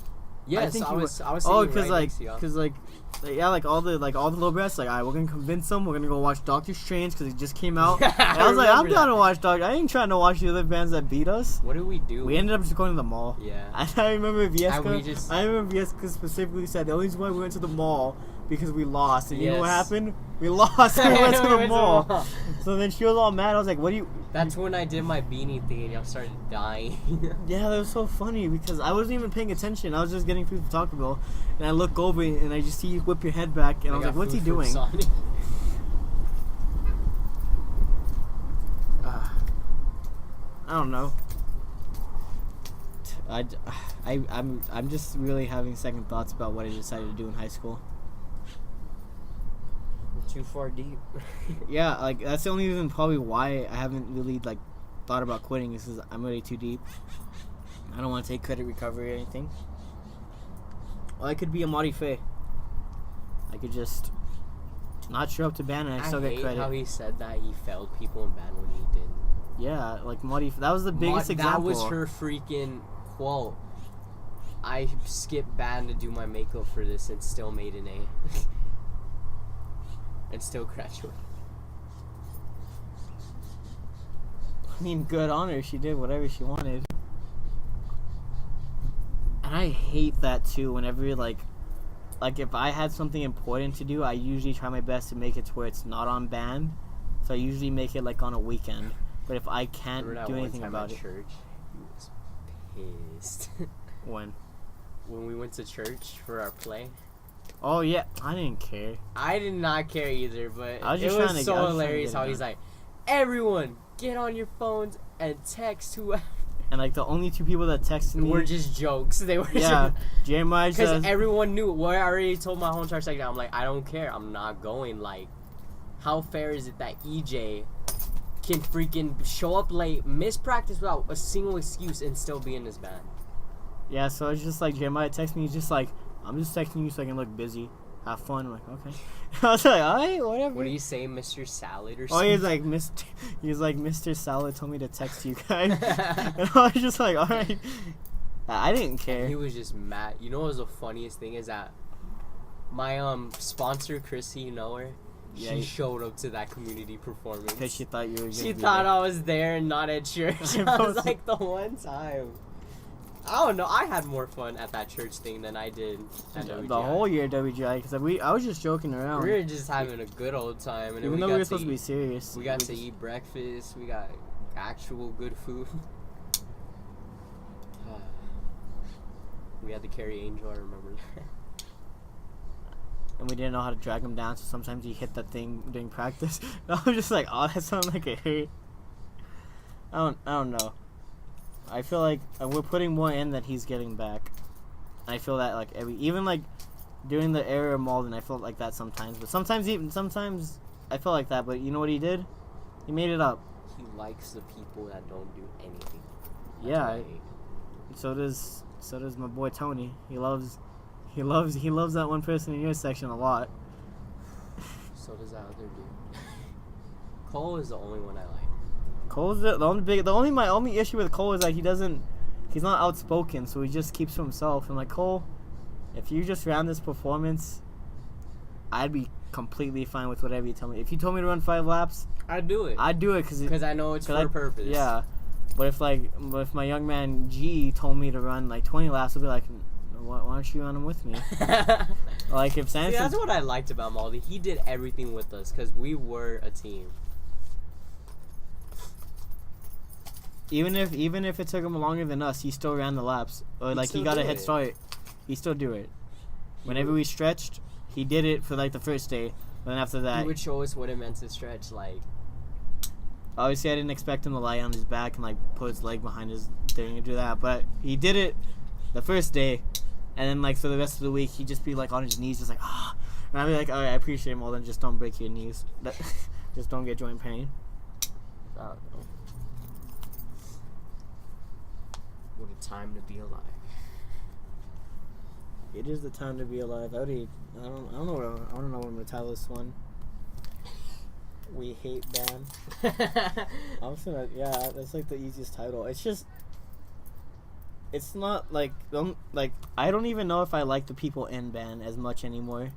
Speaker 2: Yes, I was sitting right next to you.
Speaker 1: Because all the little brats like, alright, we're gonna convince them. We're gonna go watch Doctor Strange because it just came out. I was like, I'm trying to watch Doctor. I ain't trying to watch the other bands that beat us.
Speaker 2: What did we do?
Speaker 1: We ended up just going to the mall.
Speaker 2: Yeah.
Speaker 1: I remember Vieska. I remember Vieska specifically said the only reason why we went to the mall because we lost. And you know what happened? We lost and we went to the mall. So then she was all mad. I was like, what do you...
Speaker 2: That's when I did my beanie thing and y'all started dying.
Speaker 1: Yeah, that was so funny because I wasn't even paying attention. I was just getting food for Taco Bell. And I look over and I just see you whip your head back. And I was like, what's he doing? I don't know. I'm just really having second thoughts about what I decided to do in high school.
Speaker 2: Too far deep.
Speaker 1: Yeah, like that's the only reason probably why I haven't really like thought about quitting is because I'm already too deep. I don't want to take credit recovery or anything. Or I could be a Marty Faye. I could just not show up to band and I still get credit.
Speaker 2: How he said that he failed people in band when he didn't.
Speaker 1: Yeah, like Muddy. That was the biggest example.
Speaker 2: That was her freaking quote. I skipped band to do my makeup for this and still made an A. And still graduated.
Speaker 1: I mean, good on her. She did whatever she wanted. And I hate that too. Whenever like if I had something important to do, I usually try my best to make it to where it's not on band. So I usually make it like on a weekend. But if I can't do anything about it,
Speaker 2: church, he was pissed.
Speaker 1: When
Speaker 2: we went to church for our play.
Speaker 1: Oh yeah, I didn't care.
Speaker 2: I did not care either, but
Speaker 1: I was just
Speaker 2: it was so hilarious how he's like, everyone get on your phones and text whoever.
Speaker 1: And like the only two people that texted me
Speaker 2: were just jokes. They were
Speaker 1: Jeremiah
Speaker 2: because everyone knew. Well, I already told my whole entire section. I'm like, I don't care. I'm not going. Like, how fair is it that EJ can freaking show up late, miss practice without a single excuse, and still be in his band?
Speaker 1: Yeah, so it's just like Jeremiah texted me. He's just like, I'm just texting you so I can look busy. Have fun. I'm like, okay. I was like, alright, whatever.
Speaker 2: What do you say, Mr. Salad or
Speaker 1: something? Oh, he's like, Mr. Salad told me to text you guys. And I was just like, alright. I didn't care.
Speaker 2: And he was just mad. You know what was the funniest thing is that my sponsor, Chrissy, you know her? Yeah, she showed up to that community performance.
Speaker 1: Because she thought you were
Speaker 2: She thought I was there and not at church. I was like, the one time. I don't know. I had more fun at that church thing than I did at WGI.
Speaker 1: The whole year at WGI, because I was just joking around.
Speaker 2: We were just having a good old time. And
Speaker 1: even though we were supposed to be serious.
Speaker 2: We got to eat breakfast. We got actual good food. We had to carry Angel, I remember that.
Speaker 1: And we didn't know how to drag him down, so sometimes he hit that thing during practice. I was just like, oh, that sounded like it hurt. I don't know. I feel like we're putting more in than he's getting back. I feel that like even like doing the error of Malden, I felt like that sometimes. But sometimes I felt like that. But you know what he did? He made it up.
Speaker 2: He likes the people that don't do anything.
Speaker 1: Yeah. So does my boy Tony. He loves that one person in your section a lot.
Speaker 2: So does that other dude. Cole is the only one I like.
Speaker 1: Cole's my only issue with Cole is that he's not outspoken, so he just keeps to himself. And like, Cole, if you just ran this performance, I'd be completely fine with whatever you tell me. If you told me to run 5 laps,
Speaker 2: I'd do it. Because I know it's for a purpose.
Speaker 1: Yeah, but if my young man G told me to run like 20 laps, I'd be like, why don't you run them with me? Like if Sanson.
Speaker 2: See, that's what I liked about Maldi. He did everything with us because we were a team.
Speaker 1: Even if it took him longer than us, he still ran the laps. Or like he got a head start. He still do it. Whenever we stretched, he did it for like the first day. But then after that,
Speaker 2: he would show us what it meant to stretch. Like,
Speaker 1: obviously, I didn't expect him to lie on his back and like put his leg behind his thing and do that. But he did it the first day, and then like for the rest of the week, he'd just be like on his knees, just like ah. And I'd be like, alright, I appreciate him. Well, then just don't break your knees. Just don't get joint pain.
Speaker 2: What a time to be alive.
Speaker 1: It is the time to be alive. I don't know what I'm gonna title this one. We hate band. Yeah, that's like the easiest title. It's not like I don't even know if I like the people in band as much anymore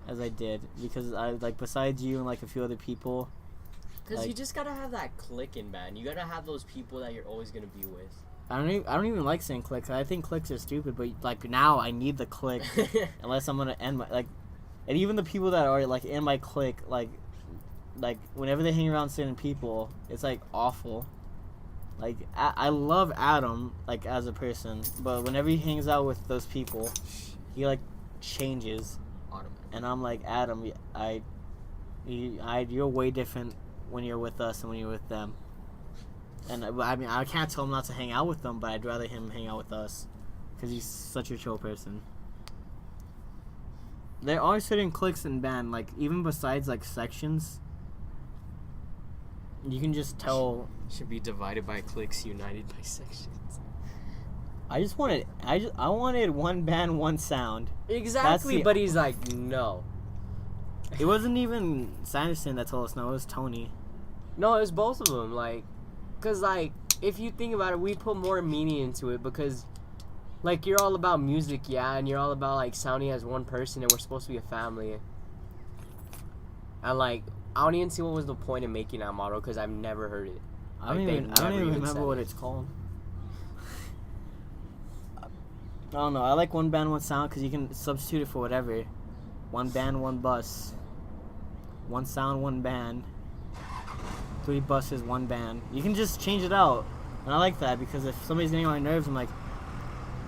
Speaker 1: as I did, because I like, besides you and like a few other people.
Speaker 2: Because you just gotta have that clique in band. You gotta have those people that you're always gonna be with.
Speaker 1: I don't even like saying cliques. I think cliques are stupid, but like now I need the clique unless I'm gonna end my like, and even the people that are like in my clique, like whenever they hang around certain people, it's like awful. Like I love Adam like as a person, but whenever he hangs out with those people, he like changes. And I'm like, Adam, you're way different when you're with us than when you're with them. And I mean, I can't tell him not to hang out with them, but I'd rather him hang out with us because he's such a chill person. There are certain cliques in band, like even besides like sections, you can just tell.
Speaker 2: Should be divided by cliques, united by sections.
Speaker 1: I wanted one band, one sound.
Speaker 2: Exactly, but he's like, no.
Speaker 1: It wasn't even Sanderson that told us no, it was Tony.
Speaker 2: No, it was both of them, like, because, like, if you think about it, we put more meaning into it because, like, you're all about music, yeah, and you're all about, like, sounding as one person, and we're supposed to be a family. And, like, I don't even see what was the point of making that motto because I've never heard it.
Speaker 1: I don't even remember what it's called. I don't know. I like one band, one sound because you can substitute it for whatever. One band, one bus. One sound, one band. 3 buses, one band. You can just change it out. And I like that because if somebody's getting on my nerves, I'm like,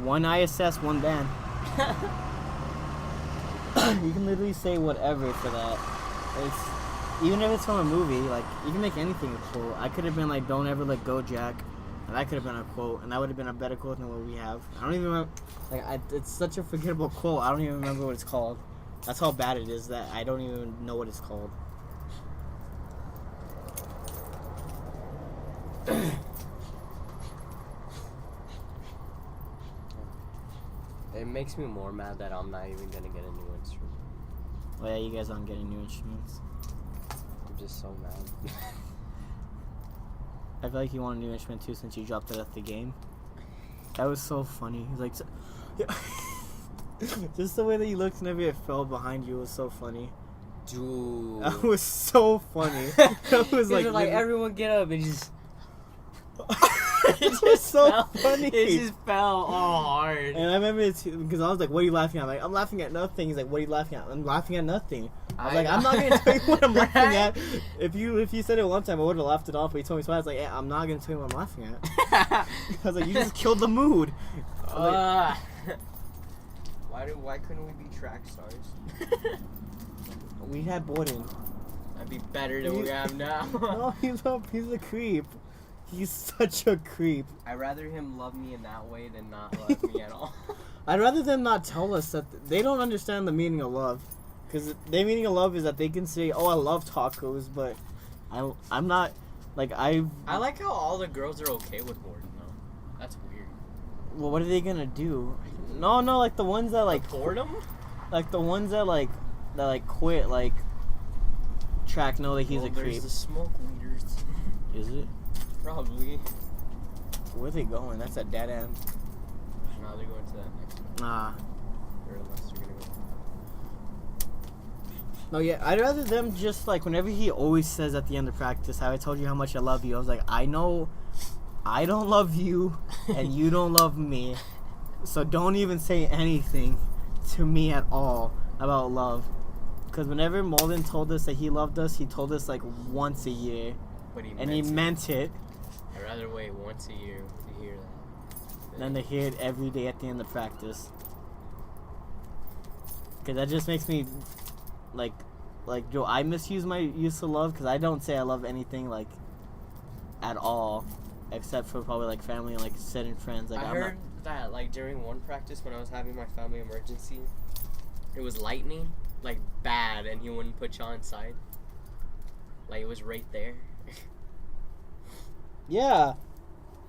Speaker 1: one ISS, one band. You can literally say whatever for that. Even if it's from a movie, like, you can make anything a quote. I could have been like, don't ever let go, Jack. And that could have been a quote, and that would have been a better quote than what we have. I don't even remember. Like, it's such a forgettable quote. I don't even remember what it's called. That's how bad it is that I don't even know what it's called.
Speaker 2: It makes me more mad that I'm not even gonna get a new instrument.
Speaker 1: Oh yeah, you guys aren't getting new instruments.
Speaker 2: I'm just so mad.
Speaker 1: I feel like you want a new instrument too since you dropped it at the game. That was so funny. He's like, just the way that you looked whenever it fell behind you was so funny.
Speaker 2: Dude.
Speaker 1: That was so funny. That was like
Speaker 2: everyone get up and just.
Speaker 1: It was so funny.
Speaker 2: It just fell all hard.
Speaker 1: And I remember it too, because I was like, what are you laughing at? I'm like, I'm laughing at nothing. He's like, what are you laughing at? I'm laughing at nothing. I was like, I'm not going to tell you what I'm laughing at. If you said it one time, I would have laughed it off, but he told me twice. I was like, yeah, I'm not going to tell you what I'm laughing at. I was like, you just killed the mood.
Speaker 2: Why couldn't we be track stars?
Speaker 1: We had Borden.
Speaker 2: That'd be better than we have now.
Speaker 1: No, he's a creep. He's such a creep.
Speaker 2: I'd rather him love me in that way than not love me at all.
Speaker 1: I'd rather them not tell us that they don't understand the meaning of love. Because the meaning of love is that they can say, oh, I love tacos, but I'm not, like, I
Speaker 2: like how all the girls are okay with Borden, though. That's weird.
Speaker 1: Well, what are they gonna do? No, like, the ones that, like...
Speaker 2: Boredom?
Speaker 1: Like, the ones that, like, quit, like, track know that he's a creep.
Speaker 2: There's the smoke leaders.
Speaker 1: Is it?
Speaker 2: Probably.
Speaker 1: Where are they going? That's at dead end.
Speaker 2: Now they're going to that next one.
Speaker 1: Nah.
Speaker 2: Or unless they're gonna go.
Speaker 1: No, yeah, I'd rather them just, like, whenever he always says at the end of practice, how I told you how much I love you, I was like, I know I don't love you, and you don't love me, so don't even say anything to me at all about love. Because whenever Molden told us that he loved us, he told us, like, once a year.
Speaker 2: But he
Speaker 1: meant it.
Speaker 2: I'd rather wait once a year to hear that
Speaker 1: than to hear it every day at the end of practice. Because that just makes me, like, Joe, I misuse my use of love because I don't say I love anything, like, at all. Except for probably, like, family and, like, certain friends. Like,
Speaker 2: I heard that, like, during one practice when I was having my family emergency, it was lightning, like, bad, and he wouldn't put you on side. Like, it was right there.
Speaker 1: Yeah.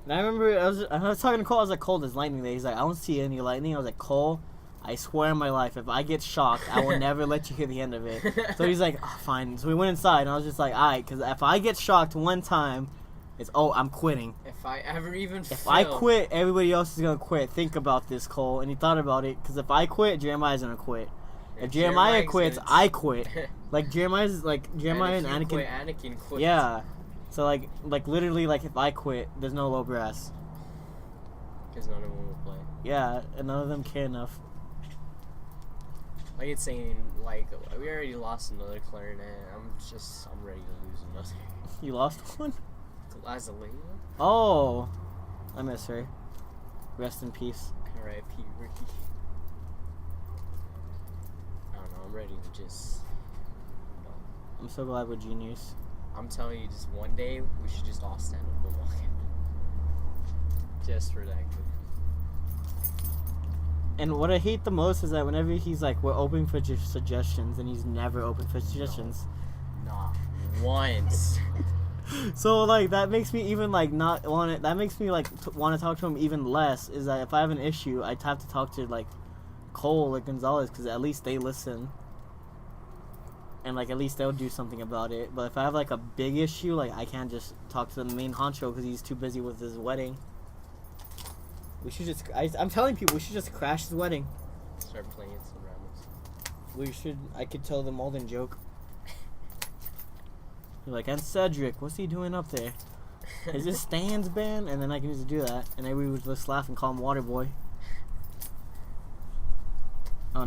Speaker 1: And I remember I was talking to Cole. I was like, Cole, there's lightning there. He's like, I don't see any lightning. I was like, Cole, I swear on my life, if I get shocked, I will never let you hear the end of it. So he's like, oh, fine. So we went inside, and I was just like, all right, because if I get shocked one time, it's, I'm quitting.
Speaker 2: If I ever even
Speaker 1: If I quit, everybody else is going to quit. Think about this, Cole. And he thought about it, because if I quit, Jeremiah's going to quit. If Jeremiah quits, I quit. Like, Jeremiah and Anakin.
Speaker 2: Anakin quit.
Speaker 1: Yeah. So, like literally, like, if I quit, there's no low brass.
Speaker 2: Because none of them will play.
Speaker 1: Yeah, and none of them care enough.
Speaker 2: Like, it's saying, like, we already lost another clarinet. I'm ready to lose another.
Speaker 1: You lost one?
Speaker 2: Lazalina?
Speaker 1: Oh. I miss her. Rest in peace.
Speaker 2: R.I.P. Ricky. I don't know, I'm ready to just...
Speaker 1: I'm so glad we're juniors.
Speaker 2: I'm telling you, just one day, we should just all stand up and walk in. Just for that.
Speaker 1: And what I hate the most is that whenever he's like, we're open for suggestions, and he's never open for suggestions.
Speaker 2: Not once.
Speaker 1: So like that makes me even like not want it. That makes me like want to talk to him even less. Is that if I have an issue, I'd have to talk to like Cole or Gonzalez because at least they listen. And like at least they'll do something about it. But if I have like a big issue, like I can't just talk to the main honcho because he's too busy with his wedding. We should just. I'm telling people we should just crash his wedding.
Speaker 2: Start playing some Ramos.
Speaker 1: We should. I could tell the Malden joke. You're like, and Cedric, what's he doing up there? Is this Stan's band? And then I can just do that, and then we would just laugh and call him Waterboy.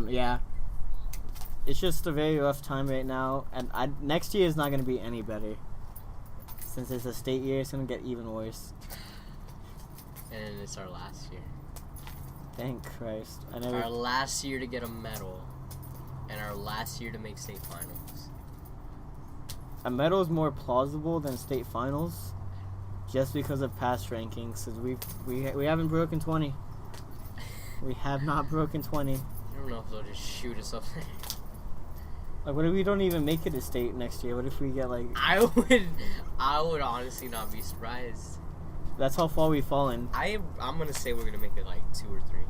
Speaker 1: Yeah. It's just a very rough time right now, and next year is not gonna be any better. Since it's a state year, it's gonna get even worse.
Speaker 2: And it's our last year.
Speaker 1: Thank Christ.
Speaker 2: Our last year to get a medal, and our last year to make state finals.
Speaker 1: A medal is more plausible than state finals, just because of past rankings. Cause we haven't broken 20. We have not broken 20.
Speaker 2: I don't know if they'll just shoot us up there.
Speaker 1: Like, what if we don't even make it to state next year? What if we get like?
Speaker 2: I would honestly not be surprised.
Speaker 1: That's how far we've fallen.
Speaker 2: I'm gonna say we're gonna make it like 2 or 3.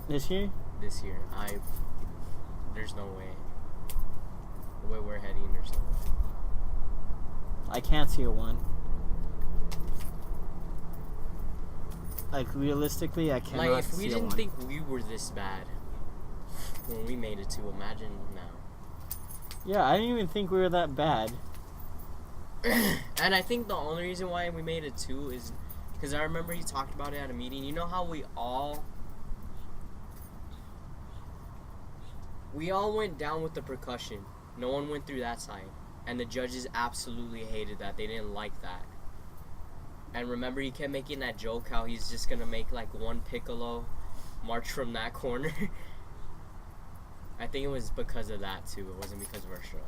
Speaker 1: This year?
Speaker 2: This year, there's no way. The way we're heading, there's no way.
Speaker 1: I can't see a 1. Like, realistically, I cannot see a 1.
Speaker 2: Like, if we didn't think we were this bad when we made it to, imagine now.
Speaker 1: Yeah, I didn't even think we were that bad.
Speaker 2: And I think the only reason why we made it 2 is because I remember he talked about it at a meeting. You know how we all went down with the percussion. No one went through that side. And the judges absolutely hated that. They didn't like that. And remember, he kept making that joke how he's just going to make like one piccolo march from that corner. I think it was because of that too. It wasn't because of our show.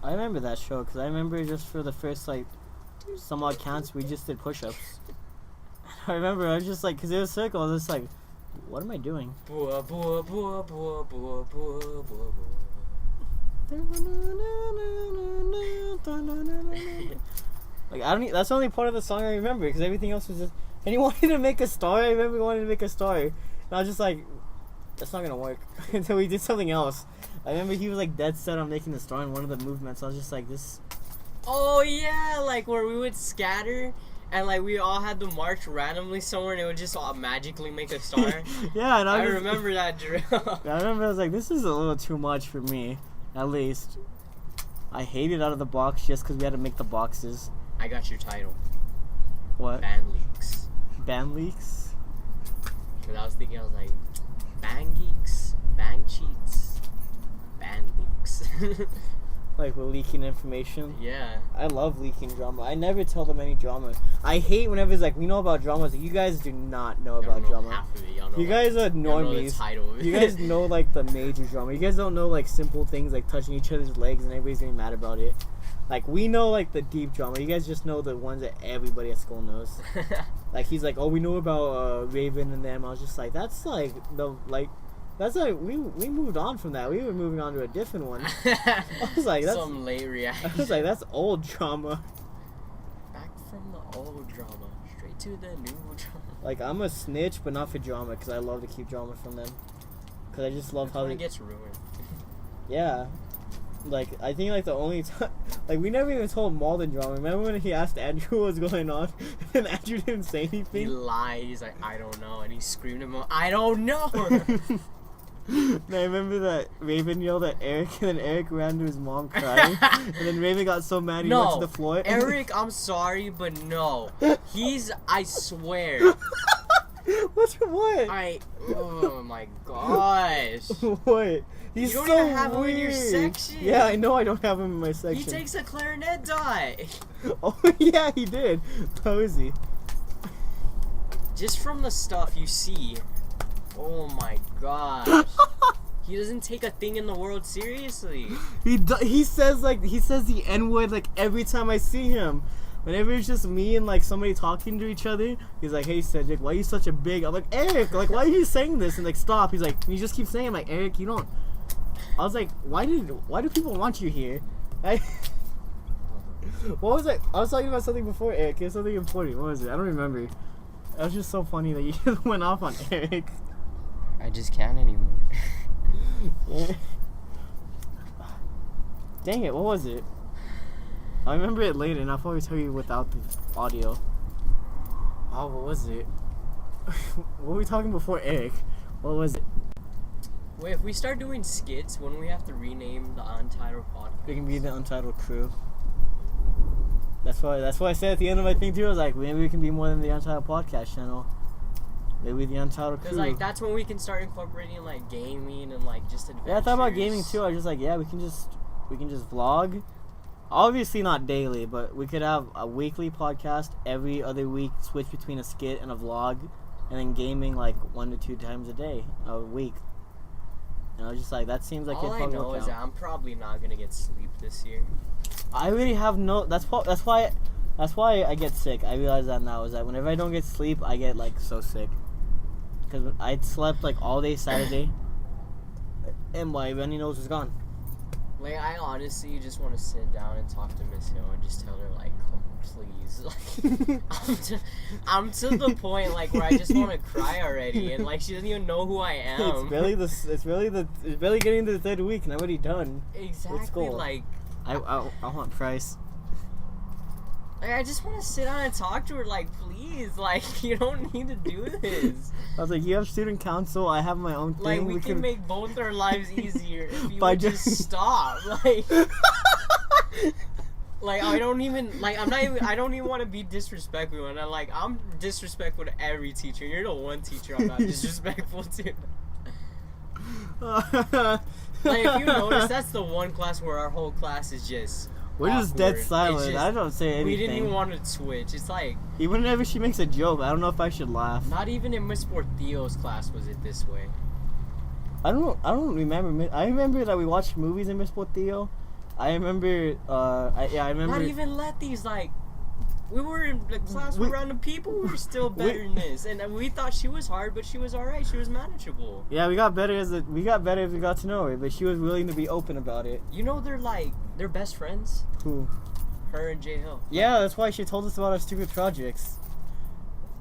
Speaker 1: I remember that show because I remember just for the first like some odd counts we just did push-ups. I remember I was just like, because it was a circle, I was just like, what am I doing?
Speaker 2: Bua, bua, bua, bua, bua, bua, bua, bua.
Speaker 1: Like that's the only part of the song I remember because everything else was just. And he wanted to make a star. I remember he wanted to make a star, and I was just like, that's not gonna work until we did something else. I remember he was like dead set on making the star in one of the movements. I was just like, this.
Speaker 2: Oh yeah, like where we would scatter. And like we all had to march randomly somewhere, and it would just all magically make a star.
Speaker 1: Yeah, and I
Speaker 2: remember that drill.
Speaker 1: I remember I was like, this is a little too much for me. At least, I hated out of the box just because we had to make the boxes.
Speaker 2: I got your title.
Speaker 1: What?
Speaker 2: BandLeaks.
Speaker 1: BandLeaks?
Speaker 2: Because I was thinking, I was like, Bang Geeks, Bang Cheats, BandLeaks.
Speaker 1: Like we're leaking information.
Speaker 2: Yeah.
Speaker 1: I love leaking drama. I never tell them any drama. I hate whenever it's like we know about drama. Like, you guys do not know about drama.
Speaker 2: Half of it. Y'all know,
Speaker 1: you guys are normies. You guys know like the major drama. You guys don't know like simple things like touching each other's legs and everybody's getting mad about it. Like we know like the deep drama. You guys just know the ones that everybody at school knows. Like he's like, oh, we know about Raven and them. I was just like, that's like the like. That's like we moved on from that. We were moving on to a different one. I was like, that's
Speaker 2: some late reaction.
Speaker 1: I was like, that's old drama.
Speaker 2: Back from the old drama, straight to the new drama.
Speaker 1: Like I'm a snitch, but not for drama, because I love to keep drama from them. Because I just love how
Speaker 2: it gets ruined.
Speaker 1: Yeah, like I think like the only time, like we never even told Malden drama. Remember when he asked Andrew what was going on, and Andrew didn't say anything?
Speaker 2: He lied. He's like, I don't know, and he screamed at him, I don't know.
Speaker 1: And I remember that Raven yelled at Eric, and then Eric ran to his mom crying, and then Raven got so mad he went to the floor.
Speaker 2: Eric, I'm sorry, but no. I swear.
Speaker 1: What's what?
Speaker 2: Oh my gosh.
Speaker 1: What? He's
Speaker 2: you don't
Speaker 1: so
Speaker 2: even have
Speaker 1: weird.
Speaker 2: him in your section.
Speaker 1: Yeah, I know I don't have him in my section.
Speaker 2: He takes a clarinet dot.
Speaker 1: Oh yeah, he did. How is he?
Speaker 2: Just from the stuff you see. Oh my gosh. He doesn't take a thing in the world seriously.
Speaker 1: He says the N-word like every time I see him. Whenever it's just me and like somebody talking to each other, he's like, "Hey Cedric, why are you such a big?" I'm like, "Eric, like why are you saying this?" And like, stop. He's like, "You just keep saying." I'm like, "Eric, you don't." I was like, "Why do people want you here?" What was it? I was talking about something before Eric. It was something important. What was it? I don't remember. It was just so funny that you just went off on Eric.
Speaker 2: I just can't anymore.
Speaker 1: Yeah. Dang it, what was it? I remember it later and I'll probably tell you without the audio. Oh, what was it? What were we talking before Eric? What was it?
Speaker 2: Wait, if we start doing skits, wouldn't we have to rename the Untitled podcast?
Speaker 1: We can be the Untitled crew. That's why I said at the end of my thing too, I was like, maybe we can be more than the Untitled podcast channel. Maybe the Untitled crew.
Speaker 2: Because like that's when we can start incorporating like gaming and like just adventures.
Speaker 1: Yeah, I thought about gaming too. I was just like, yeah, we can just vlog. Obviously not daily, but we could have a weekly podcast every other week, switch between a skit and a vlog, and then gaming like 1 to 2 times a week. And I was just like, that seems like
Speaker 2: all
Speaker 1: it
Speaker 2: I
Speaker 1: probably
Speaker 2: know
Speaker 1: work
Speaker 2: is
Speaker 1: out.
Speaker 2: that I'm probably not gonna get sleep this year.
Speaker 1: I really have no. That's why I get sick. I realize that now is that whenever I don't get sleep, I get like so sick. Because I slept like all day Saturday, and my runny nose was gone.
Speaker 2: Like I honestly just want to sit down and talk to Miss Hill and just tell her like, come please. Like I'm to the point like where I just want to cry already, and like she doesn't even know who I am.
Speaker 1: It's really getting to the 3rd week, and I'm already done.
Speaker 2: Exactly. Like
Speaker 1: I want Price.
Speaker 2: Like, I just want to sit down and talk to her, like, please, like, you don't need to do this.
Speaker 1: I was like, you have student council, I have my own thing.
Speaker 2: Like, we can make both our lives easier if you would just stop. Like, I don't even want to be disrespectful, and I'm disrespectful to every teacher, and you're the one teacher I'm not disrespectful to. Like, if you notice, that's the one class where our whole class is just...
Speaker 1: We're
Speaker 2: awkward.
Speaker 1: just dead silent. I don't say anything.
Speaker 2: We didn't even want to switch. It's like...
Speaker 1: Even whenever she makes a joke, I don't know if I should laugh.
Speaker 2: Not even in Miss Portillo's class was it this way.
Speaker 1: I don't remember. I remember that we watched movies in Miss Portillo. I remember, I remember...
Speaker 2: Not even Letty's, like... We were in the class with random people. We were still better than this, and we thought she was hard, but she was all right. She was manageable.
Speaker 1: Yeah, we got better as we got to know her, but she was willing to be open about it.
Speaker 2: You know, they're best friends.
Speaker 1: Who?
Speaker 2: Her and J Hill.
Speaker 1: Yeah, that's why she told us about our stupid projects.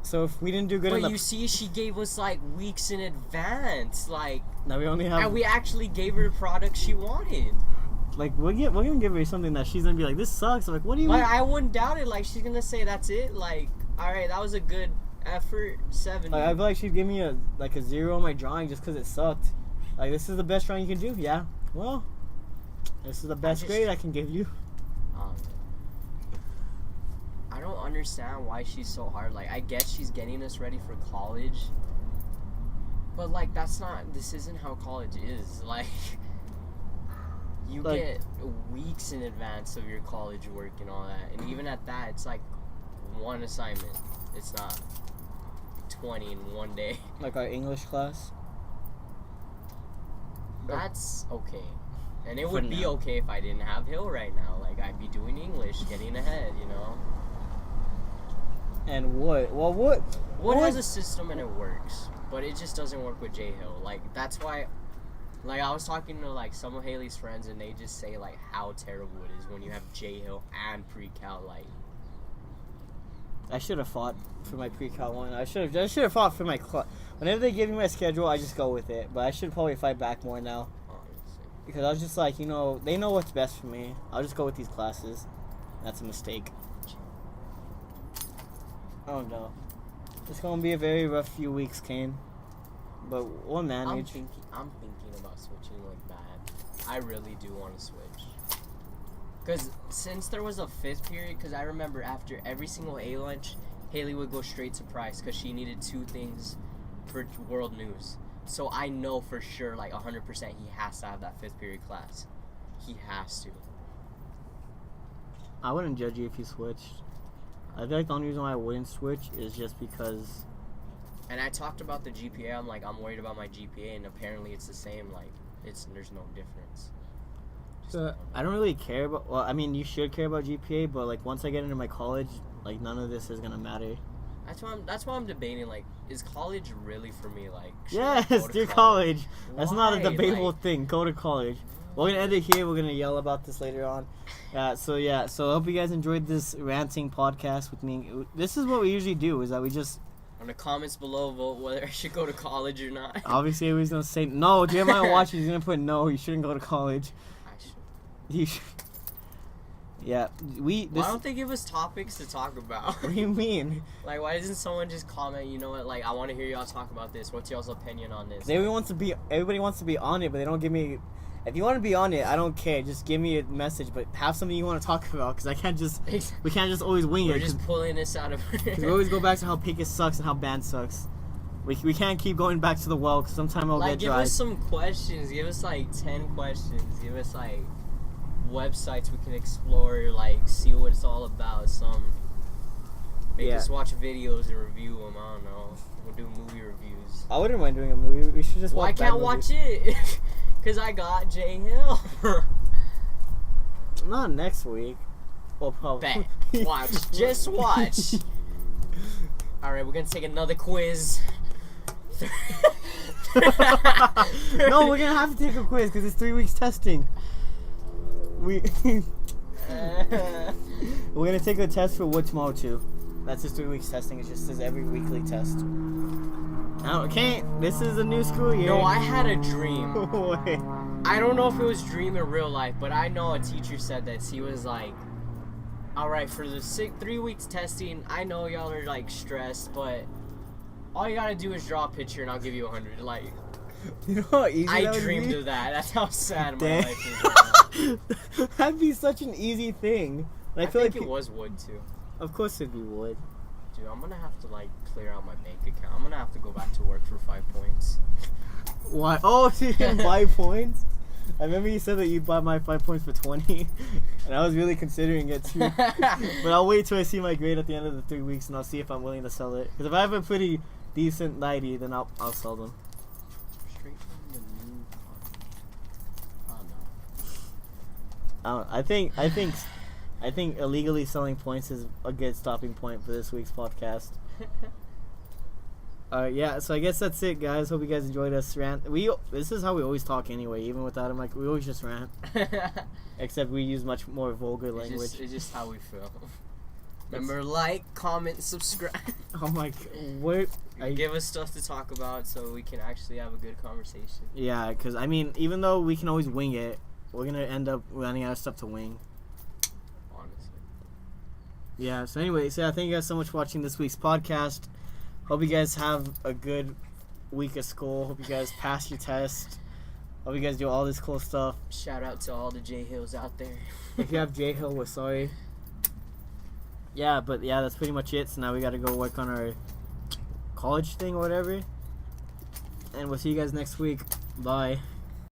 Speaker 1: So if we didn't do good,
Speaker 2: but you see, she gave us like weeks in advance. Like
Speaker 1: now we only have,
Speaker 2: and we actually gave her the product she wanted.
Speaker 1: Like, we're gonna give her something that she's gonna be like, this sucks. I'm like, what do you mean?
Speaker 2: I wouldn't doubt it. Like, she's gonna say, that's it. Like, alright, that was a good effort. 70.
Speaker 1: Like, I feel like she'd give me a 0 on my drawing just because it sucked. Like, this is the best drawing you can do? Yeah. Well, this is the best grade I can give you.
Speaker 2: I don't understand why she's so hard. Like, I guess she's getting us ready for college. But, like, this isn't how college is. Like... You get weeks in advance of your college work and all that. And even at that, it's like one assignment. It's not 20 in one day.
Speaker 1: Like our English class?
Speaker 2: That's okay. And it would be okay if I didn't have Hill right now. Like, I'd be doing English, getting ahead, you know?
Speaker 1: And what? Well, what?
Speaker 2: What has a system and it works. But it just doesn't work with J Hill. Like, that's why... Like, I was talking to, like, some of Haley's friends, and they just say, like, how terrible it is when you have J-Hill and pre-cal, like...
Speaker 1: I should have fought for my pre-cal one. I should have fought for my... Whenever they give me my schedule, I just go with it. But I should probably fight back more now. Because I was just like, you know, they know what's best for me. I'll just go with these classes. That's a mistake. Oh, no. It's going to be a very rough few weeks, Kane. But we'll manage.
Speaker 2: I'm thinking about switching like bad. I really do want to switch. Because since there was a 5th period, because I remember after every single A lunch, Haley would go straight to Price because she needed 2 things for world news. So I know for sure, like 100%, he has to have that 5th period class. He has to.
Speaker 1: I wouldn't judge you if you switched. I feel like the only reason why I wouldn't switch is just because...
Speaker 2: And I talked about the GPA. I'm like, I'm worried about my GPA, and apparently it's the same. Like, there's no difference.
Speaker 1: I don't really care about. Well, I mean, you should care about GPA, but like once I get into my college, like none of this is gonna matter.
Speaker 2: That's why I'm debating, like, is college really for me? Like, should I go
Speaker 1: Yes,
Speaker 2: to
Speaker 1: dear college. That's not a
Speaker 2: Why?
Speaker 1: debatable
Speaker 2: Like,
Speaker 1: thing. Go to college. We're gonna end it here. We're gonna yell about this later on. So I hope you guys enjoyed this ranting podcast with me. This is what we usually do. Is that we just
Speaker 2: on the comments below, vote whether I should go to college or not.
Speaker 1: obviously everybody's gonna say no. Jeremiah watches. He's gonna put no. You shouldn't go to college.
Speaker 2: I should.
Speaker 1: You should. Yeah,
Speaker 2: Why don't they give us topics to talk about?
Speaker 1: What do you mean?
Speaker 2: Like, why doesn't someone just comment? You know what? Like, I want to hear y'all talk about this. What's y'all's opinion on this?
Speaker 1: Everybody wants to be on it, but they don't give me. If you want to be on it, I don't care. Just give me a message, but have something you want to talk about, because we can't just always wing
Speaker 2: We're
Speaker 1: it.
Speaker 2: just pulling this out of.
Speaker 1: Because we always go back to how Pickus sucks and how band sucks. We can't keep going back to the well, because sometime it'll get dry.
Speaker 2: Give us some questions. Give us like 10 questions. Give us like websites we can explore, like see what it's all about. Make us watch videos and review them. I don't know. We'll do movie reviews.
Speaker 1: I wouldn't mind doing a movie. We should just watch.
Speaker 2: I can't watch it because I got J Hill.
Speaker 1: Not next week. Well, probably.
Speaker 2: Bet. Watch. Just watch. All right, we're gonna take another quiz.
Speaker 1: No, we're gonna have to take a quiz because it's 3 weeks testing. We're gonna take a test for what tomorrow too. That's just 3 weeks testing. It just says every weekly test. Okay, this is a new school year.
Speaker 2: No, I had a dream.
Speaker 1: Wait.
Speaker 2: I don't know if it was dream in real life, but I know a teacher said this. He was like, all right, for the 3 weeks testing, I know y'all are like stressed, but all you gotta do is draw a picture and I'll give you 100. Like,
Speaker 1: you know how easy
Speaker 2: I
Speaker 1: that would
Speaker 2: dreamed
Speaker 1: be?
Speaker 2: of that. That's how sad my life is right now.
Speaker 1: That'd be such an easy thing.
Speaker 2: I feel like it was wood too.
Speaker 1: Of course it'd be wood.
Speaker 2: Dude, I'm gonna have to like clear out my bank account. I'm gonna have to go back to work for 5 points.
Speaker 1: Why? Oh, so you can buy points? I remember you said that you'd buy my 5 points for 20, and I was really considering it too. But I'll wait till I see my grade at the end of the 3 weeks, and I'll see if I'm willing to sell it. Because if I have a pretty decent 90, then I'll sell them.
Speaker 2: Straight from the new
Speaker 1: I think illegally selling points is a good stopping point for this week's podcast. Yeah, so I guess that's it, guys. Hope you guys enjoyed us rant. This is how we always talk anyway, even without him. Like, we always just rant. Except we use much more vulgar language.
Speaker 2: It's just how we feel. Remember, like, comment, subscribe.
Speaker 1: Oh my god.
Speaker 2: Give us stuff to talk about so we can actually have a good conversation.
Speaker 1: Yeah, because, I mean, even though we can always wing it, we're going to end up running out of stuff to wing.
Speaker 2: Honestly.
Speaker 1: Yeah, so anyway, thank you guys so much for watching this week's podcast. Hope you guys have a good week of school. Hope you guys pass your test. Hope you guys do all this cool stuff.
Speaker 2: Shout out to all the J Hills out there.
Speaker 1: If you have J Hill, we're sorry. Yeah, but yeah, that's pretty much it. So now we got to go work on our college thing or whatever. And we'll see you guys next week. Bye.